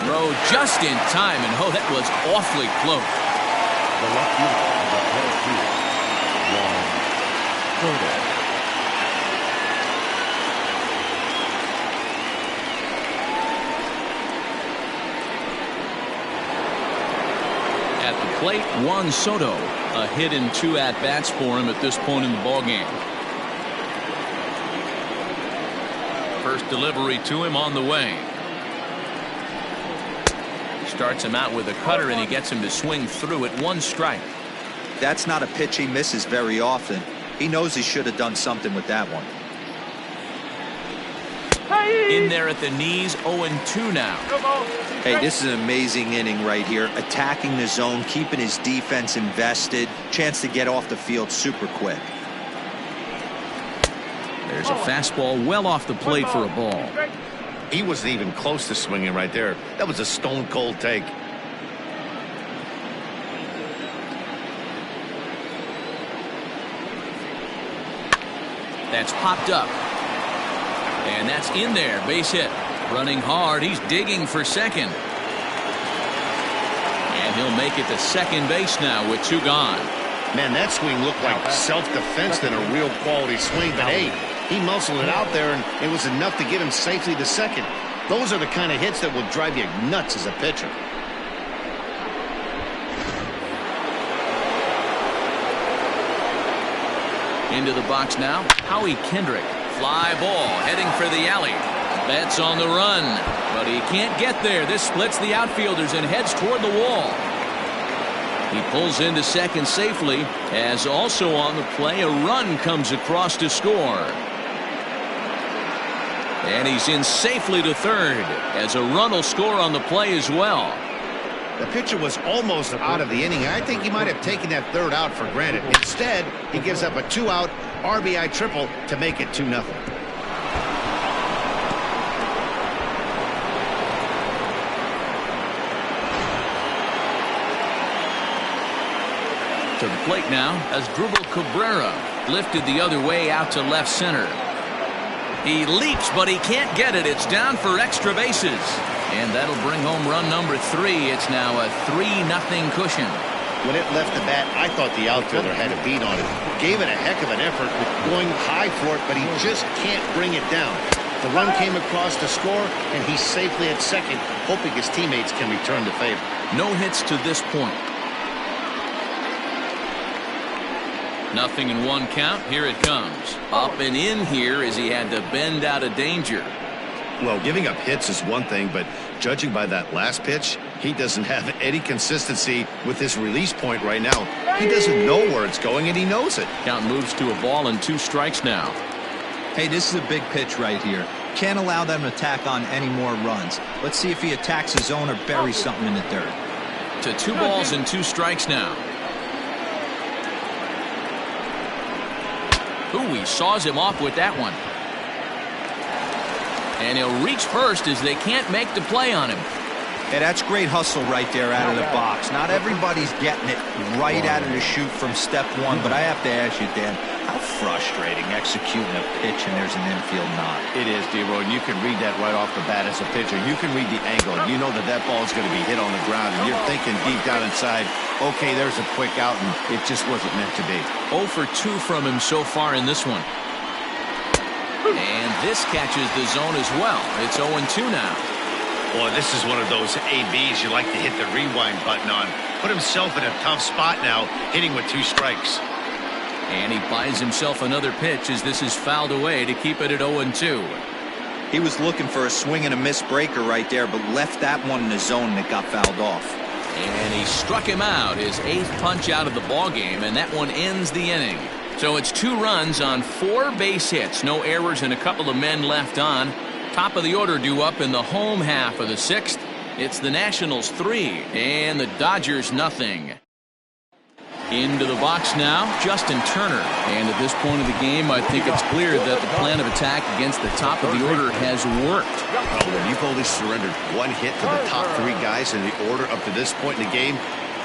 Speaker 1: Throw just in time, and oh, that was awfully close.
Speaker 3: The left fielder is ahead of field. One, Soto.
Speaker 1: At the plate, Juan Soto. A hit and 2 at-bats for him at this point in the ballgame. First delivery to him on the way. Starts him out with a cutter, and he gets him to swing through at 1 strike.
Speaker 4: That's not a pitch he misses very often. He knows he should have done something with that one.
Speaker 1: In there at the knees, 0-2 now.
Speaker 4: Hey, this is an amazing inning right here. Attacking the zone, keeping his defense invested. Chance to get off the field super quick.
Speaker 1: There's a fastball well off the plate for a ball.
Speaker 2: He wasn't even close to swinging right there. That was a stone-cold take.
Speaker 1: That's popped up. And that's in there. Base hit. Running hard. He's digging for second. And he'll make it to second base now with 2 gone.
Speaker 2: Man, that swing looked like self-defense than a real quality swing. But hey, he muscled it out there, and it was enough to get him safely to second. Those are the kind of hits that will drive you nuts as a pitcher.
Speaker 1: Into the box now, Howie Kendrick. Fly ball heading for the alley. Betts on the run, but he can't get there. This splits the outfielders and heads toward the wall. He pulls into second safely, as also on the play, a run comes across to score. And he's in safely to third, as a run will score on the play as well.
Speaker 2: The pitcher was almost out of the inning. I think he might have taken that third out for granted. Instead, he gives up a 2-out RBI triple to make it 2-0.
Speaker 1: To the plate now as Drupal Cabrera lifted the other way out to left center. He leaps, but he can't get it. It's down for extra bases. And that'll bring home run number 3. It's now a 3-0 cushion.
Speaker 2: When it left the bat, I thought the outfielder had a beat on it. Gave it a heck of an effort, going high for it, but he just can't bring it down. The run came across to score, and he's safely at second, hoping his teammates can return the favor.
Speaker 1: No hits to this point. 0-1 count. Here it comes. Up and in here as he had to bend out of danger.
Speaker 2: Well, giving up hits is one thing, but judging by that last pitch, he doesn't have any consistency with his release point right now. He doesn't know where it's going, and he knows it.
Speaker 1: Count moves to a ball and 2 strikes now.
Speaker 4: Hey, this is a big pitch right here. Can't allow them to tack on any more runs. Let's see if he attacks his zone or buries something in the dirt.
Speaker 1: To 2 balls and 2 strikes now. Ooh, he saws him off with that one. And he'll reach first as they can't make the play on him.
Speaker 4: Hey, that's great hustle right there out of the box. Not everybody's getting it right out of the chute from step 1, but I have to ask you, Dan, how frustrating executing a pitch and there's an infield knock.
Speaker 2: It is, D-Roy, and you can read that right off the bat as a pitcher. You can read the angle. You know that that ball is going to be hit on the ground, and you're thinking deep down inside, okay, there's a quick out, and it just wasn't meant to be.
Speaker 1: 0 for 2 from him so far in this one. And this catches the zone as well. It's 0-2 now.
Speaker 2: Boy, this is one of those ABs you like to hit the rewind button on. Put himself in a tough spot now, hitting with 2 strikes.
Speaker 1: And he buys himself another pitch as this is fouled away to keep it at 0-2.
Speaker 4: He was looking for a swing and a miss breaker right there, but left that one in the zone that got fouled off.
Speaker 1: And he struck him out, his 8th punch out of the ballgame, and that one ends the inning. So it's 2 runs on 4 base hits, no errors and a couple of men left on. Top of the order due up in the home half of the 6th. It's the Nationals 3 and the Dodgers nothing. Into the box now, Justin Turner. And at this point of the game, I think it's clear that the plan of attack against the top of the order has worked.
Speaker 2: Well, when you've only surrendered 1 hit to the top 3 guys in the order up to this point in the game,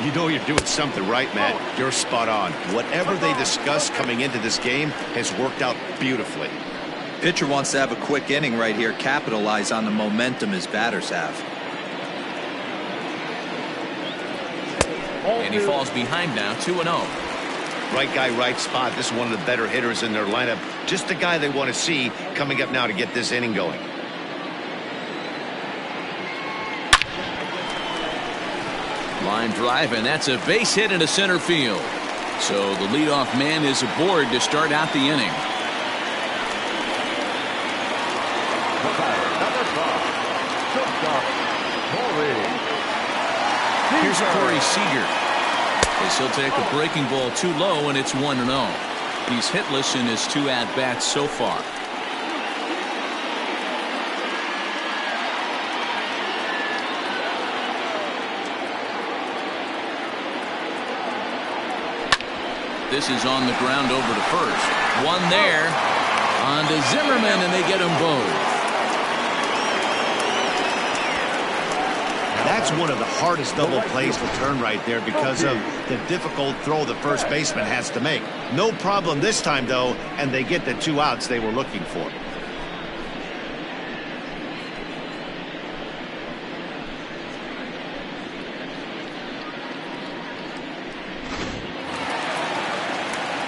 Speaker 2: you know you're doing something right, Matt. You're spot on. Whatever they discussed coming into this game has worked out beautifully.
Speaker 4: Pitcher wants to have a quick inning right here, capitalize on the momentum his batters have.
Speaker 1: And he falls behind now, 2-0.
Speaker 2: Right guy, right spot. This is one of the better hitters in their lineup. Just the guy they want to see coming up now to get this inning going.
Speaker 1: Line drive, and that's a base hit into center field. So the leadoff man is aboard to start out the inning. Here's Corey Seager. As he'll take a breaking ball too low, and it's 1-0. He's hitless in his 2 at-bats so far. This is on the ground over to first. One there. On to Zimmerman, and they get them both.
Speaker 2: That's one of the hardest double plays to turn right there because of the difficult throw the first baseman has to make. No problem this time, though, and they get the 2 outs they were looking for.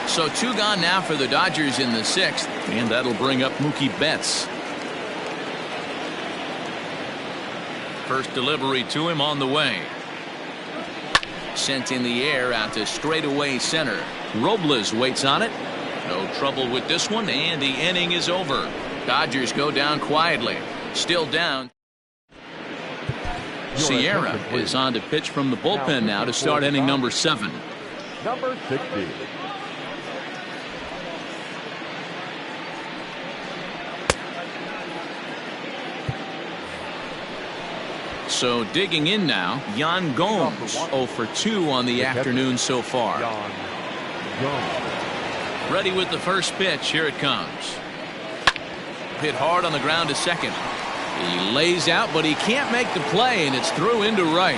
Speaker 1: So 2 gone now for the Dodgers in the 6th, and that'll bring up Mookie Betts. First delivery to him on the way. Sent in the air out to straightaway center. Robles waits on it. No trouble with this one, and the inning is over. Dodgers go down quietly. Still down. Sierra is on to pitch from the bullpen now to start inning number 7.
Speaker 3: Number 60.
Speaker 1: So digging in now, Yan Gomes, 0 for 2 on the afternoon so far. Ready with the first pitch. Here it comes. Hit hard on the ground to second. He lays out, but he can't make the play, and it's through into right.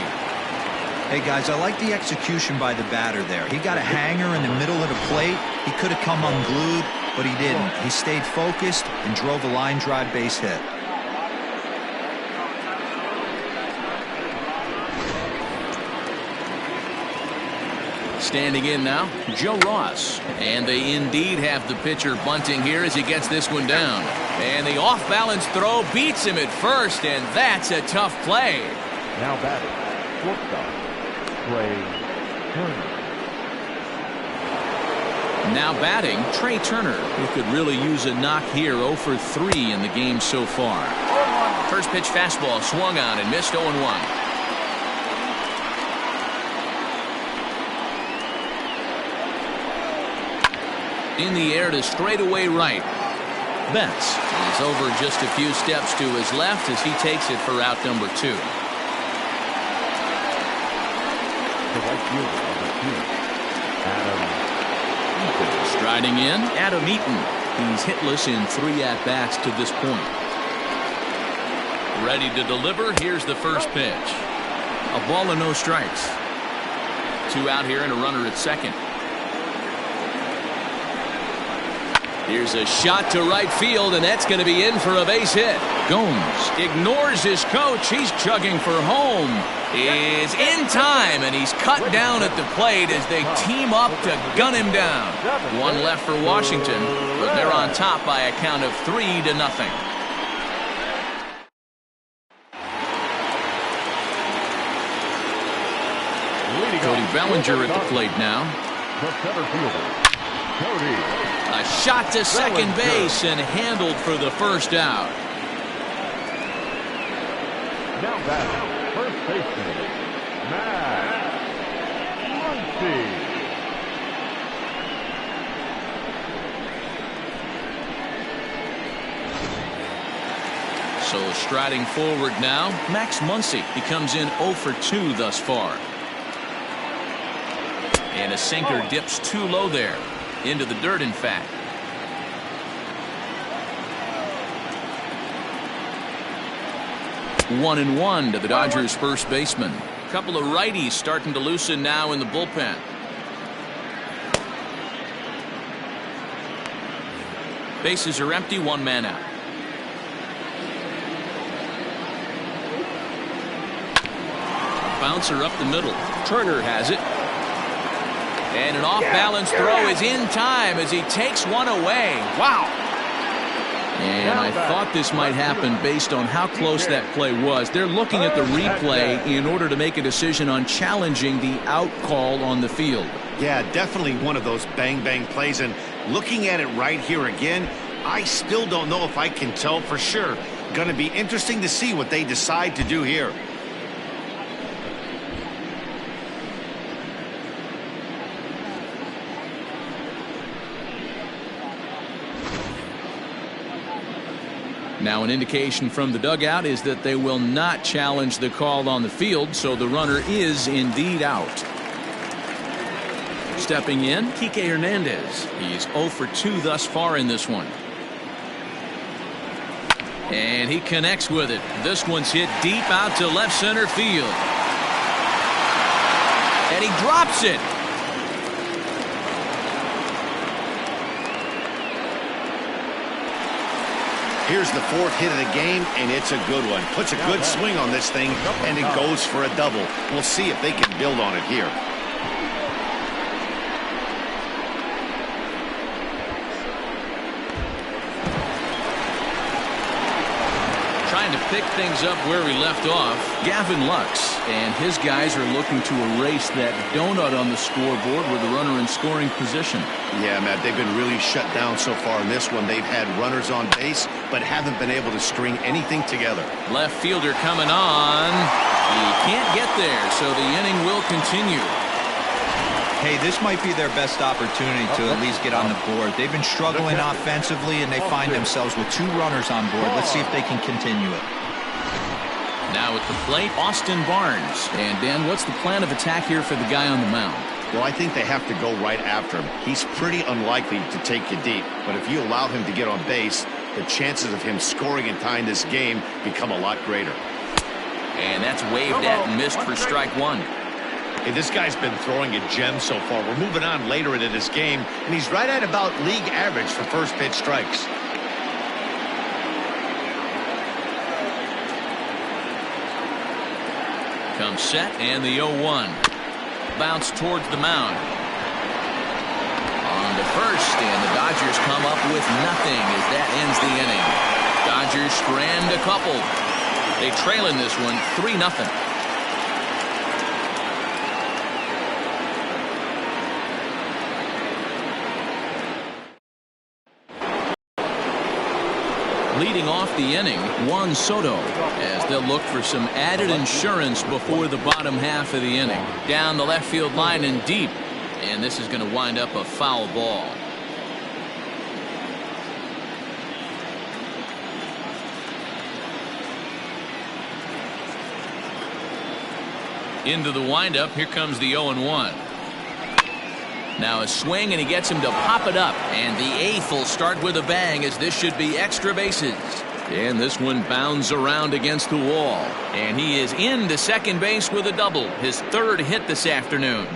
Speaker 4: Hey, guys, I like the execution by the batter there. He got a hanger in the middle of the plate. He could have come unglued, but he didn't. He stayed focused and drove a line drive base hit.
Speaker 1: Standing in now, Joe Ross. And they indeed have the pitcher bunting here as he gets this one down. And the off-balance throw beats him at first, and that's a tough play.
Speaker 3: Now batting, shortstop, Trey Turner.
Speaker 1: Now batting, Trey Turner, who could really use a knock here. 0 for 3 in the game so far. First pitch fastball swung on and missed 0-1. In the air to straightaway right. Betts is over just a few steps to his left as he takes it for out number 2.
Speaker 3: The right fielder, number 2, Adam Eaton.
Speaker 1: Striding in, Adam Eaton. He's hitless in 3 at-bats to this point. Ready to deliver. Here's the first pitch. A ball and no strikes. 2 out here and a runner at second. Here's a shot to right field, and that's going to be in for a base hit. Gomes ignores his coach. He's chugging for home. Is in time, and he's cut down at the plate as they team up to gun him down. 1 left for Washington, but they're on top by a count of 3-0. Cody Bellinger at the plate now.
Speaker 3: The center fielder, Cody.
Speaker 1: A shot to second base and handled for the first out.
Speaker 3: Now batting, first baseman, Max Muncy.
Speaker 1: So striding forward now, Max Muncy. He comes in 0 for 2 thus far. And a sinker dips too low there. Into the dirt, in fact. One and one to the Dodgers' first baseman. A couple of righties starting to loosen now in the bullpen. Bases are empty, one man out. Bouncer up the middle. Turner has it. And an off-balance throw is in time as he takes one away. Wow. And I thought this might happen based on how close that play was. They're looking at the replay in order to make a decision on challenging the out call on the field.
Speaker 2: Yeah, definitely one of those bang-bang plays. And looking at it right here again, I still don't know if I can tell for sure. Going to be interesting to see what they decide to do here.
Speaker 1: Now, an indication from the dugout is that they will not challenge the call on the field, so the runner is indeed out. Stepping in, Kike Hernandez. He's 0 for 2 thus far in this one. And he connects with it. This one's hit deep out to left center field. And he drops it.
Speaker 2: Here's the 4th hit of the game, and it's a good one. Puts a good swing on this thing, and it goes for a double. We'll see if they can build on it here.
Speaker 1: Trying to pick things up where we left off, Gavin Lux and his guys are looking to erase that donut on the scoreboard with the runner in scoring position.
Speaker 2: Yeah, Matt, they've been really shut down so far in this one. They've had runners on base, but haven't been able to string anything together.
Speaker 1: Left fielder coming on. He can't get there, so the inning will continue.
Speaker 4: Hey, this might be their best opportunity to at least get on the board. They've been struggling offensively, and they find themselves with 2 runners on board. Let's see if they can continue it.
Speaker 1: Now at the plate, Austin Barnes. And Dan, what's the plan of attack here for the guy on the mound?
Speaker 2: Well, I think they have to go right after him. He's pretty unlikely to take you deep, but if you allow him to get on base, the chances of him scoring and tying this game become a lot greater.
Speaker 1: And that's waved at and missed for strike 1.
Speaker 2: Hey, this guy's been throwing a gem so far. We're moving on later into this game, and he's right at about league average for first pitch strikes.
Speaker 1: Comes set, and the 0-1. Bounce towards the mound. On to first, and the Dodgers come up with nothing as that ends the inning. Dodgers strand a couple. They trail in this one 3-0. Leading off the inning, Juan Soto, as they'll look for some added insurance before the bottom half of the inning. Down the left field line and deep, and this is going to wind up a foul ball. Into the windup, here comes the 0-1. Now a swing, and he gets him to pop it up. And the 8th will start with a bang, as this should be extra bases. And this one bounds around against the wall. And he is into second base with a double. His 3rd hit this afternoon.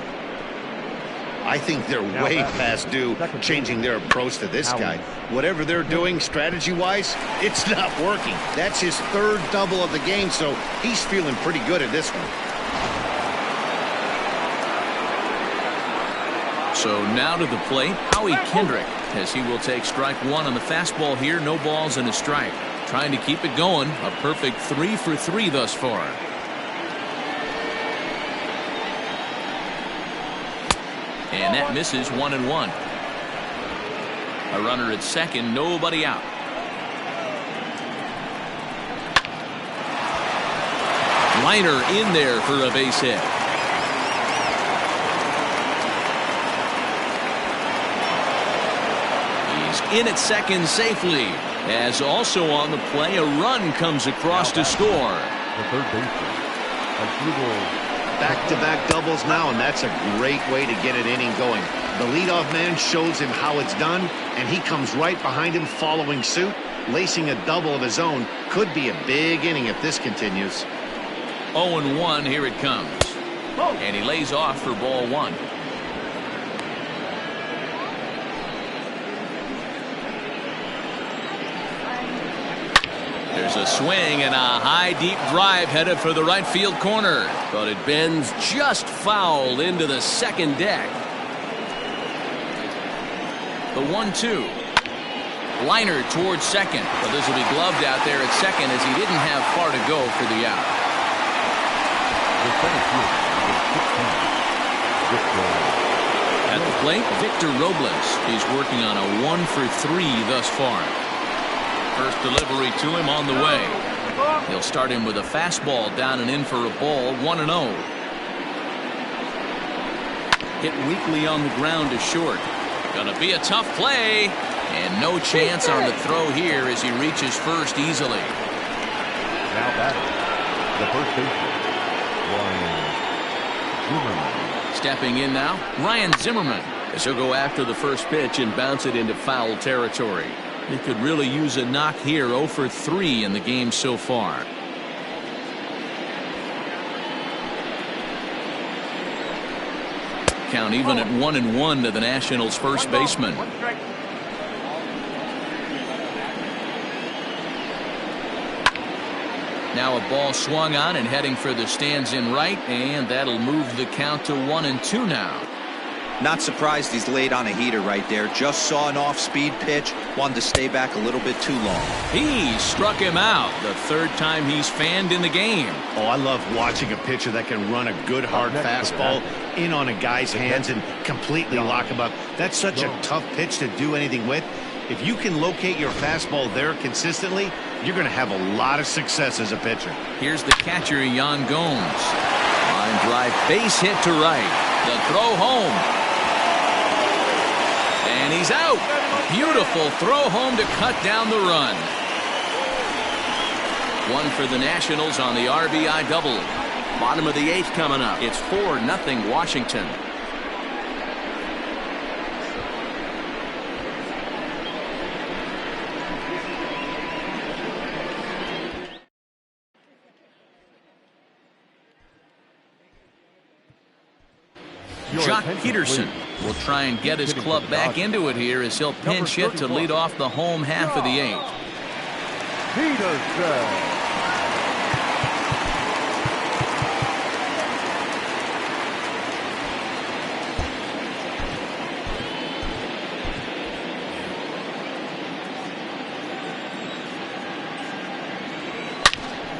Speaker 2: I think they're way past due changing their approach to this guy. Whatever they're doing strategy-wise, it's not working. That's his 3rd double of the game, so he's feeling pretty good at this one.
Speaker 1: So now to the plate, Howie Kendrick, as he will take strike 1 on the fastball here. No balls and a strike. Trying to keep it going. A perfect 3 for 3 thus far. And that misses 1-1. A runner at second, nobody out. Liner in there for a base hit. In at second safely, as also on the play, a run comes across to score.
Speaker 3: The third baseman,
Speaker 2: Back-to-back doubles now, and that's a great way to get an inning going. The leadoff man shows him how it's done, and he comes right behind him following suit, lacing a double of his own. Could be a big inning if this continues.
Speaker 1: 0-1, here it comes. And he lays off for ball 1. Here's a swing and a high deep drive headed for the right field corner.
Speaker 6: But it bends just foul into the second deck.
Speaker 1: The 1-2. Liner towards second, but this will be gloved out there at second as he didn't have far to go for the out. At the plate, Victor Robles. He's working on a 1-for-3 thus far. First delivery to him on the way. He'll start him with a fastball down and in for a ball, 1-0. Hit weakly on the ground to short. Gonna be a tough play, and no chance on the throw here as he reaches first easily.
Speaker 3: Now batting, the first baseman, Ryan Zimmerman.
Speaker 1: Stepping in now, Ryan Zimmerman, as he'll go after the first pitch and bounce it into foul territory. He could really use a knock here. 0-for-3 in the game so far. Count even at 1-1 to the Nationals' first baseman. Now a ball swung on and heading for the stands in right, and that'll move the count to 1-2 now.
Speaker 4: Not surprised he's laid on a heater right there. Just saw an off-speed pitch. Wanted to stay back a little bit too long.
Speaker 1: He struck him out. The third time he's fanned in the game.
Speaker 2: Oh, I love watching a pitcher that can run a good hard fastball in on a guy's hands and completely lock him up. That's such a tough pitch to do anything with. If you can locate your fastball there consistently, you're going to have a lot of success as a pitcher.
Speaker 1: Here's the catcher, Yan Gomes. Line drive, base hit to right. The throw home. And he's out. Beautiful throw home to cut down the run. One for the Nationals on the RBI double. Bottom of the 8th coming up. It's 4-0 Washington. Jock Peterson will try and get his club back into it here as he'll pinch hit to lead off the home half of the 8th.
Speaker 3: Peterson.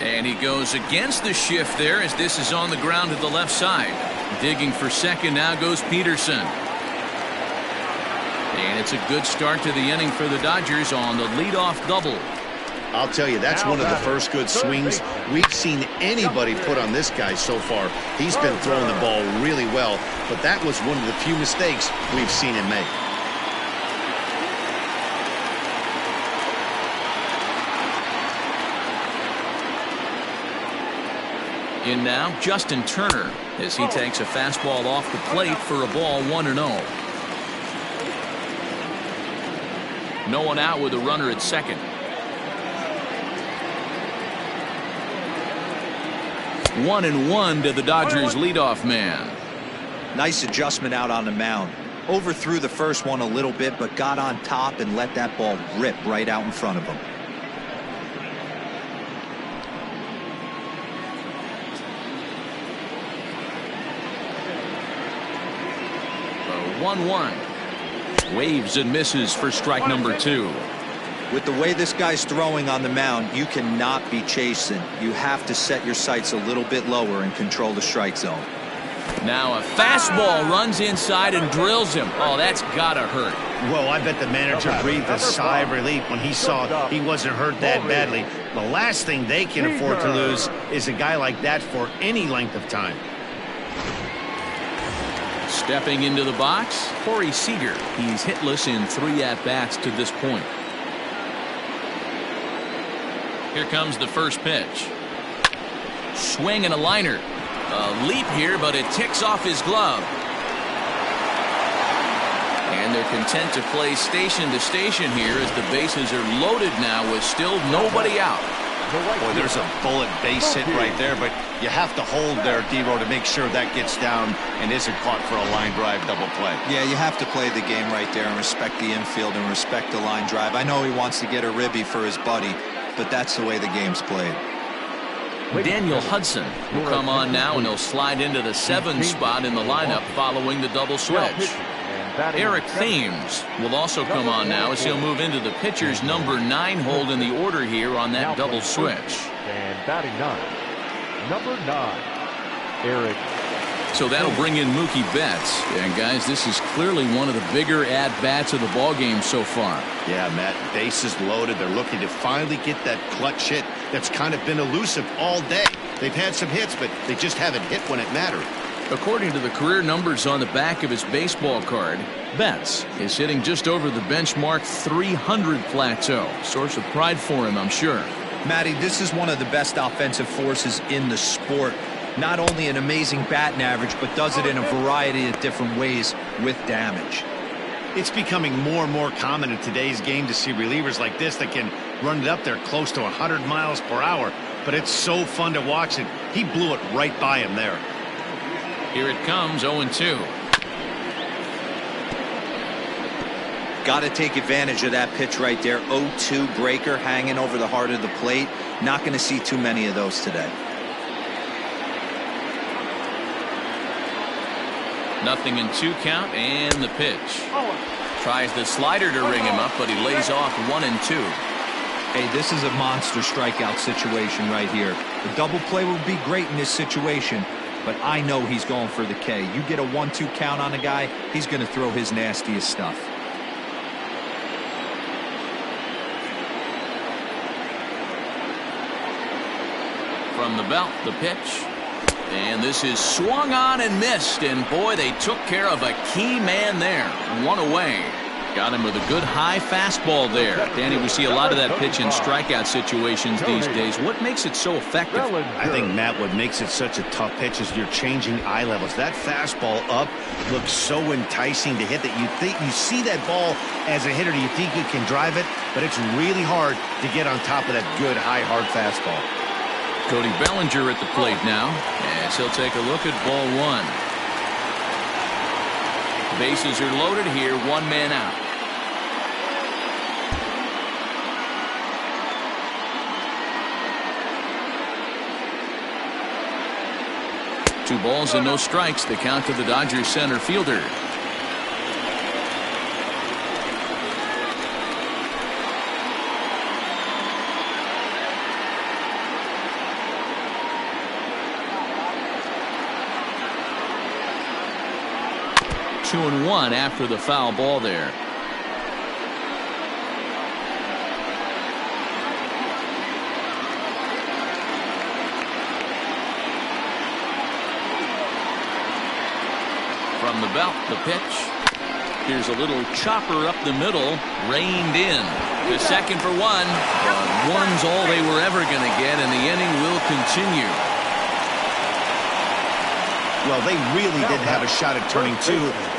Speaker 1: And he goes against the shift there as this is on the ground to the left side. Digging for second now goes Peterson. And it's a good start to the inning for the Dodgers on the leadoff double.
Speaker 2: I'll tell you, that's one of the first good swings we've seen anybody put on this guy so far. He's been throwing the ball really well, but that was one of the few mistakes we've seen him make.
Speaker 1: In now, Justin Turner, as he takes a fastball off the plate for a ball, 1-0. No one out with a runner at second. 1-1 to the Dodgers leadoff man.
Speaker 4: Nice adjustment out on the mound. Overthrew the first one a little bit, but got on top and let that ball rip right out in front of him.
Speaker 1: 1-1. Waves and misses for strike number 2.
Speaker 4: With the way this guy's throwing on the mound, you cannot be chasing. You have to set your sights a little bit lower and control the strike zone.
Speaker 1: Now a fastball runs inside and drills him. Oh, that's gotta hurt.
Speaker 2: Well, I bet the manager breathed a sigh of relief when he saw he wasn't hurt that badly. The last thing they can afford to lose is a guy like that for any length of time.
Speaker 1: Stepping into the box, Corey Seager. He's hitless in 3 at-bats to this point. Here comes the first pitch. Swing and a liner. A leap here, but it ticks off his glove. And they're content to play station to station here as the bases are loaded now with still nobody out.
Speaker 2: Boy, there's a bullet base hit right there, but you have to hold there, D-Row, to make sure that gets down and isn't caught for a line drive double play.
Speaker 4: Yeah, you have to play the game right there and respect the infield and respect the line drive. I know he wants to get a ribby for his buddy, but that's the way the game's played.
Speaker 1: Daniel Hudson will come on now, and he'll slide into the 7 spot in the lineup following the double switch. Eric Thames will also come on now as he'll move into the pitcher's number 9 hold in the order here on that double switch.
Speaker 3: And batting 9, number 9, Eric.
Speaker 1: So that'll bring in Mookie Betts. And guys, this is clearly one of the bigger at-bats of the ballgame so far.
Speaker 2: Yeah, Matt, bases loaded. They're looking to finally get that clutch hit that's kind of been elusive all day. They've had some hits, but they just haven't hit when it mattered.
Speaker 1: According to the career numbers on the back of his baseball card, Betts is hitting just over the benchmark 300 plateau. Source of pride for him, I'm sure.
Speaker 4: Matty, this is one of the best offensive forces in the sport. Not only an amazing batting average, but does it in a variety of different ways with damage.
Speaker 2: It's becoming more and more common in today's game to see relievers like this that can run it up there close to 100 miles per hour. But it's so fun to watch, and he blew it right by him there.
Speaker 1: Here it comes, 0-2.
Speaker 4: Got to take advantage of that pitch right there. 0-2 breaker hanging over the heart of the plate. Not going to see too many of those today.
Speaker 1: Nothing in 2 count, and the pitch. Tries the slider to ring him up, but he lays off 1-2.
Speaker 4: Hey, this is a monster strikeout situation right here. The double play would be great in this situation, but I know he's going for the K. You get a 1-2 count on a guy, he's going to throw his nastiest stuff.
Speaker 1: From the belt, the pitch. And this is swung on and missed, and boy, they took care of a key man there. 1 away. Got him with a good high fastball there. Danny, we see a lot of that pitch in strikeout situations these days. What makes it so effective?
Speaker 2: I think, Matt, what makes it such a tough pitch is you're changing eye levels. That fastball up looks so enticing to hit that you see that ball as a hitter. You think you can drive it, but it's really hard to get on top of that good high hard fastball.
Speaker 1: Cody Bellinger at the plate now, as he'll take a look at ball 1. Bases are loaded here, 1 man out. Two balls and no strikes, the count to the Dodgers center fielder. Two and 1 after the foul ball there. From the belt, the pitch. Here's a little chopper up the middle, reined in. To second for 1, but 1's all they were ever going to get, and the inning will continue.
Speaker 2: Well, they really didn't have a shot at turning 2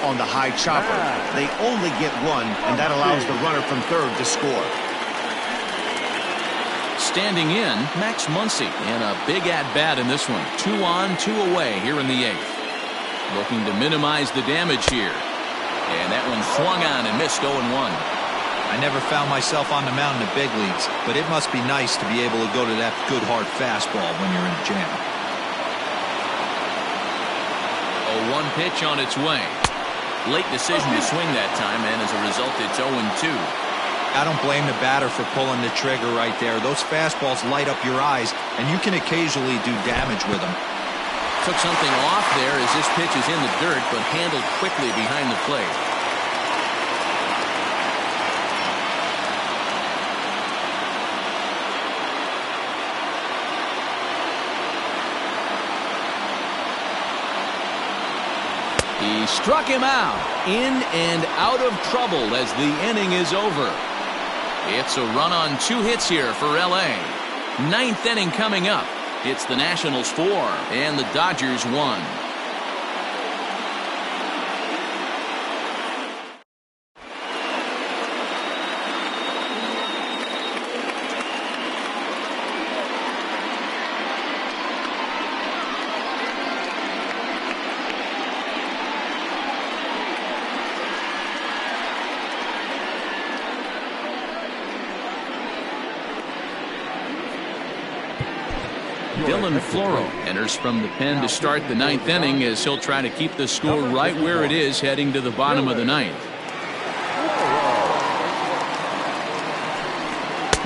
Speaker 2: on the high chopper. They only get 1, and that allows the runner from third to score.
Speaker 1: Standing in, Max Muncy, and a big at-bat in this one. 2 on, 2 away here in the 8th. Looking to minimize the damage here. And that one swung on and missed 0-1.
Speaker 4: I never found myself on the mound in the big leagues, but it must be nice to be able to go to that good hard fastball when you're in the jam.
Speaker 1: 0-1 pitch on its way. Late decision to swing that time, and as a result, it's 0-2.
Speaker 4: I don't blame the batter for pulling the trigger right there. Those fastballs light up your eyes, and you can occasionally do damage with them.
Speaker 1: Took something off there as this pitch is in the dirt, but handled quickly behind the plate. He struck him out, in and out of trouble as the inning is over. It's a run on 2 hits here for LA. 9th inning coming up. It's the Nationals 4 and the Dodgers 1. Dylan Floro enters from the pen to start the ninth inning as he'll try to keep the score right where it is heading to the bottom of the ninth.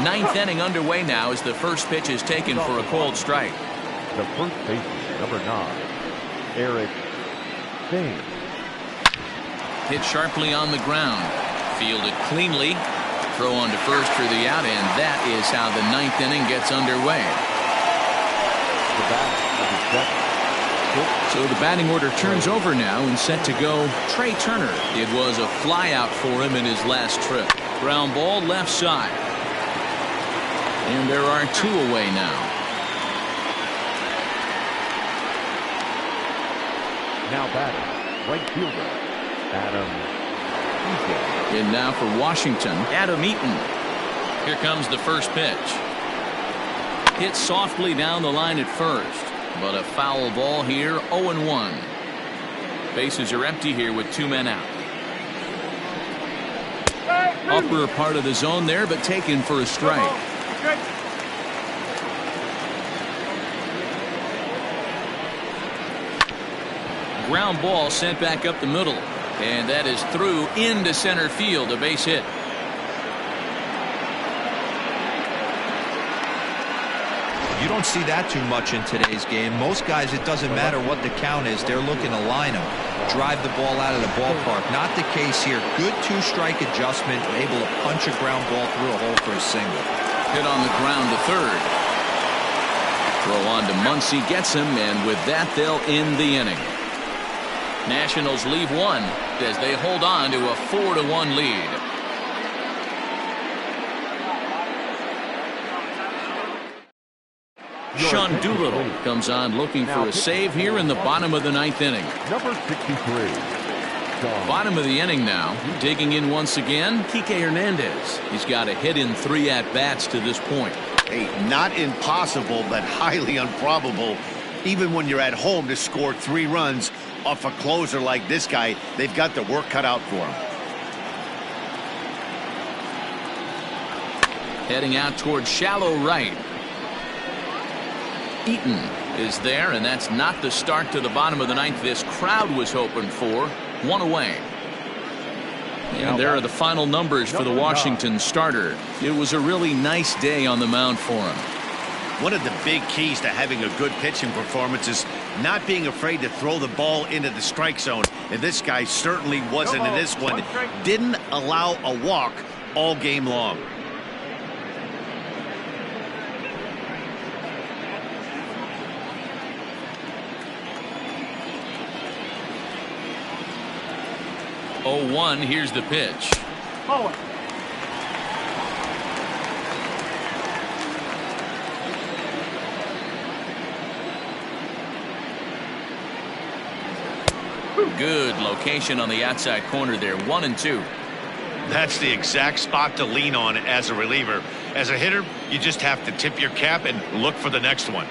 Speaker 1: Ninth inning underway now as the first pitch is taken for a called strike.
Speaker 3: The first baseman, number 9, Eric Thames.
Speaker 1: Hit sharply on the ground. Fielded cleanly. Throw on to first for the out, and that is how the ninth inning gets underway. So the batting order turns over now and set to go Trey Turner. It was a flyout for him in his last trip. Ground ball left side. And there are 2 away now.
Speaker 3: Now batting, right fielder, Adam Eaton.
Speaker 1: And now for Washington, Adam Eaton. Here comes the first pitch. Hit softly down the line at first, but a foul ball here, 0-1. Bases are empty here with 2 men out. Upper part of the zone there, but taken for a strike. Ground ball sent back up the middle, and that is through into center field, a base hit.
Speaker 4: You don't see that too much in today's game. Most guys, it doesn't matter what the count is, they're looking to line them, drive the ball out of the ballpark. Not the case here. Good 2-strike adjustment, able to punch a ground ball through a hole for a single.
Speaker 1: Hit on the ground to third. Throw on to Muncy, gets him, and with that they'll end the inning. Nationals leave 1 as they hold on to a 4-1 lead. Sean Doolittle comes on looking for a save here in the bottom of the ninth inning.
Speaker 3: Number 63.
Speaker 1: Bottom of the inning now. Digging in once again, Kike Hernandez. He's got a hit in 3 at-bats to this point.
Speaker 2: Hey, not impossible, but highly improbable. Even when you're at home to score 3 runs off a closer like this guy, they've got the work cut out for him.
Speaker 1: Heading out towards shallow right. Eaton is there, and that's not the start to the bottom of the ninth this crowd was hoping for. 1 away. And there are the final numbers for the Washington starter. It was a really nice day on the mound for him.
Speaker 2: One of the big keys to having a good pitching performance is not being afraid to throw the ball into the strike zone. And this guy certainly wasn't in this one. Didn't allow a walk all game long.
Speaker 1: Oh, 1, here's the pitch. Good location on the outside corner there. 1-2.
Speaker 2: That's the exact spot to lean on as a reliever. As a hitter, you just have to tip your cap and look for the next one.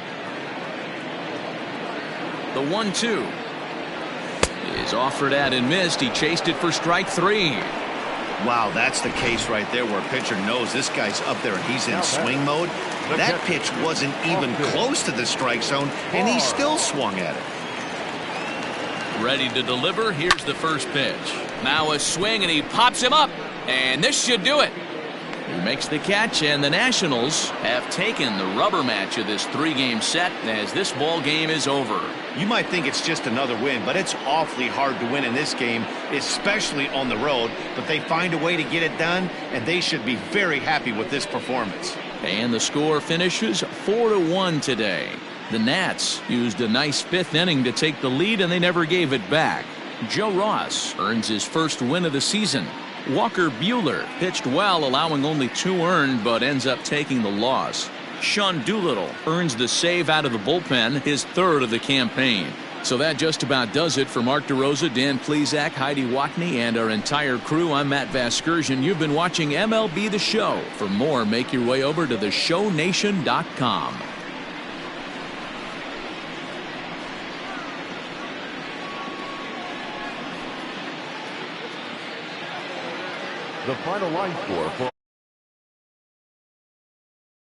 Speaker 1: The 1-2 is offered at and missed. He chased it for strike 3.
Speaker 2: Wow, that's the case right there where a pitcher knows this guy's up there and he's in swing mode. That pitch wasn't even close to the strike zone, and he still swung at it.
Speaker 1: Ready to deliver. Here's the first pitch. Now a swing, and he pops him up, and this should do it. He makes the catch, and the Nationals have taken the rubber match of this 3-game set as this ball game is over.
Speaker 2: You might think it's just another win, but it's awfully hard to win in this game, especially on the road. But they find a way to get it done, and they should be very happy with this performance.
Speaker 1: And the score finishes 4-1 today. The Nats used a nice 5th inning to take the lead, and they never gave it back. Joe Ross earns his first win of the season. Walker Buehler pitched well, allowing only 2 earned, but ends up taking the loss. Sean Doolittle earns the save out of the bullpen, his 3rd of the campaign. So that just about does it for Mark DeRosa, Dan Plesac, Heidi Watney, and our entire crew. I'm Matt Vasgersian. You've been watching MLB The Show. For more, make your way over to theshownation.com.
Speaker 3: The final line score for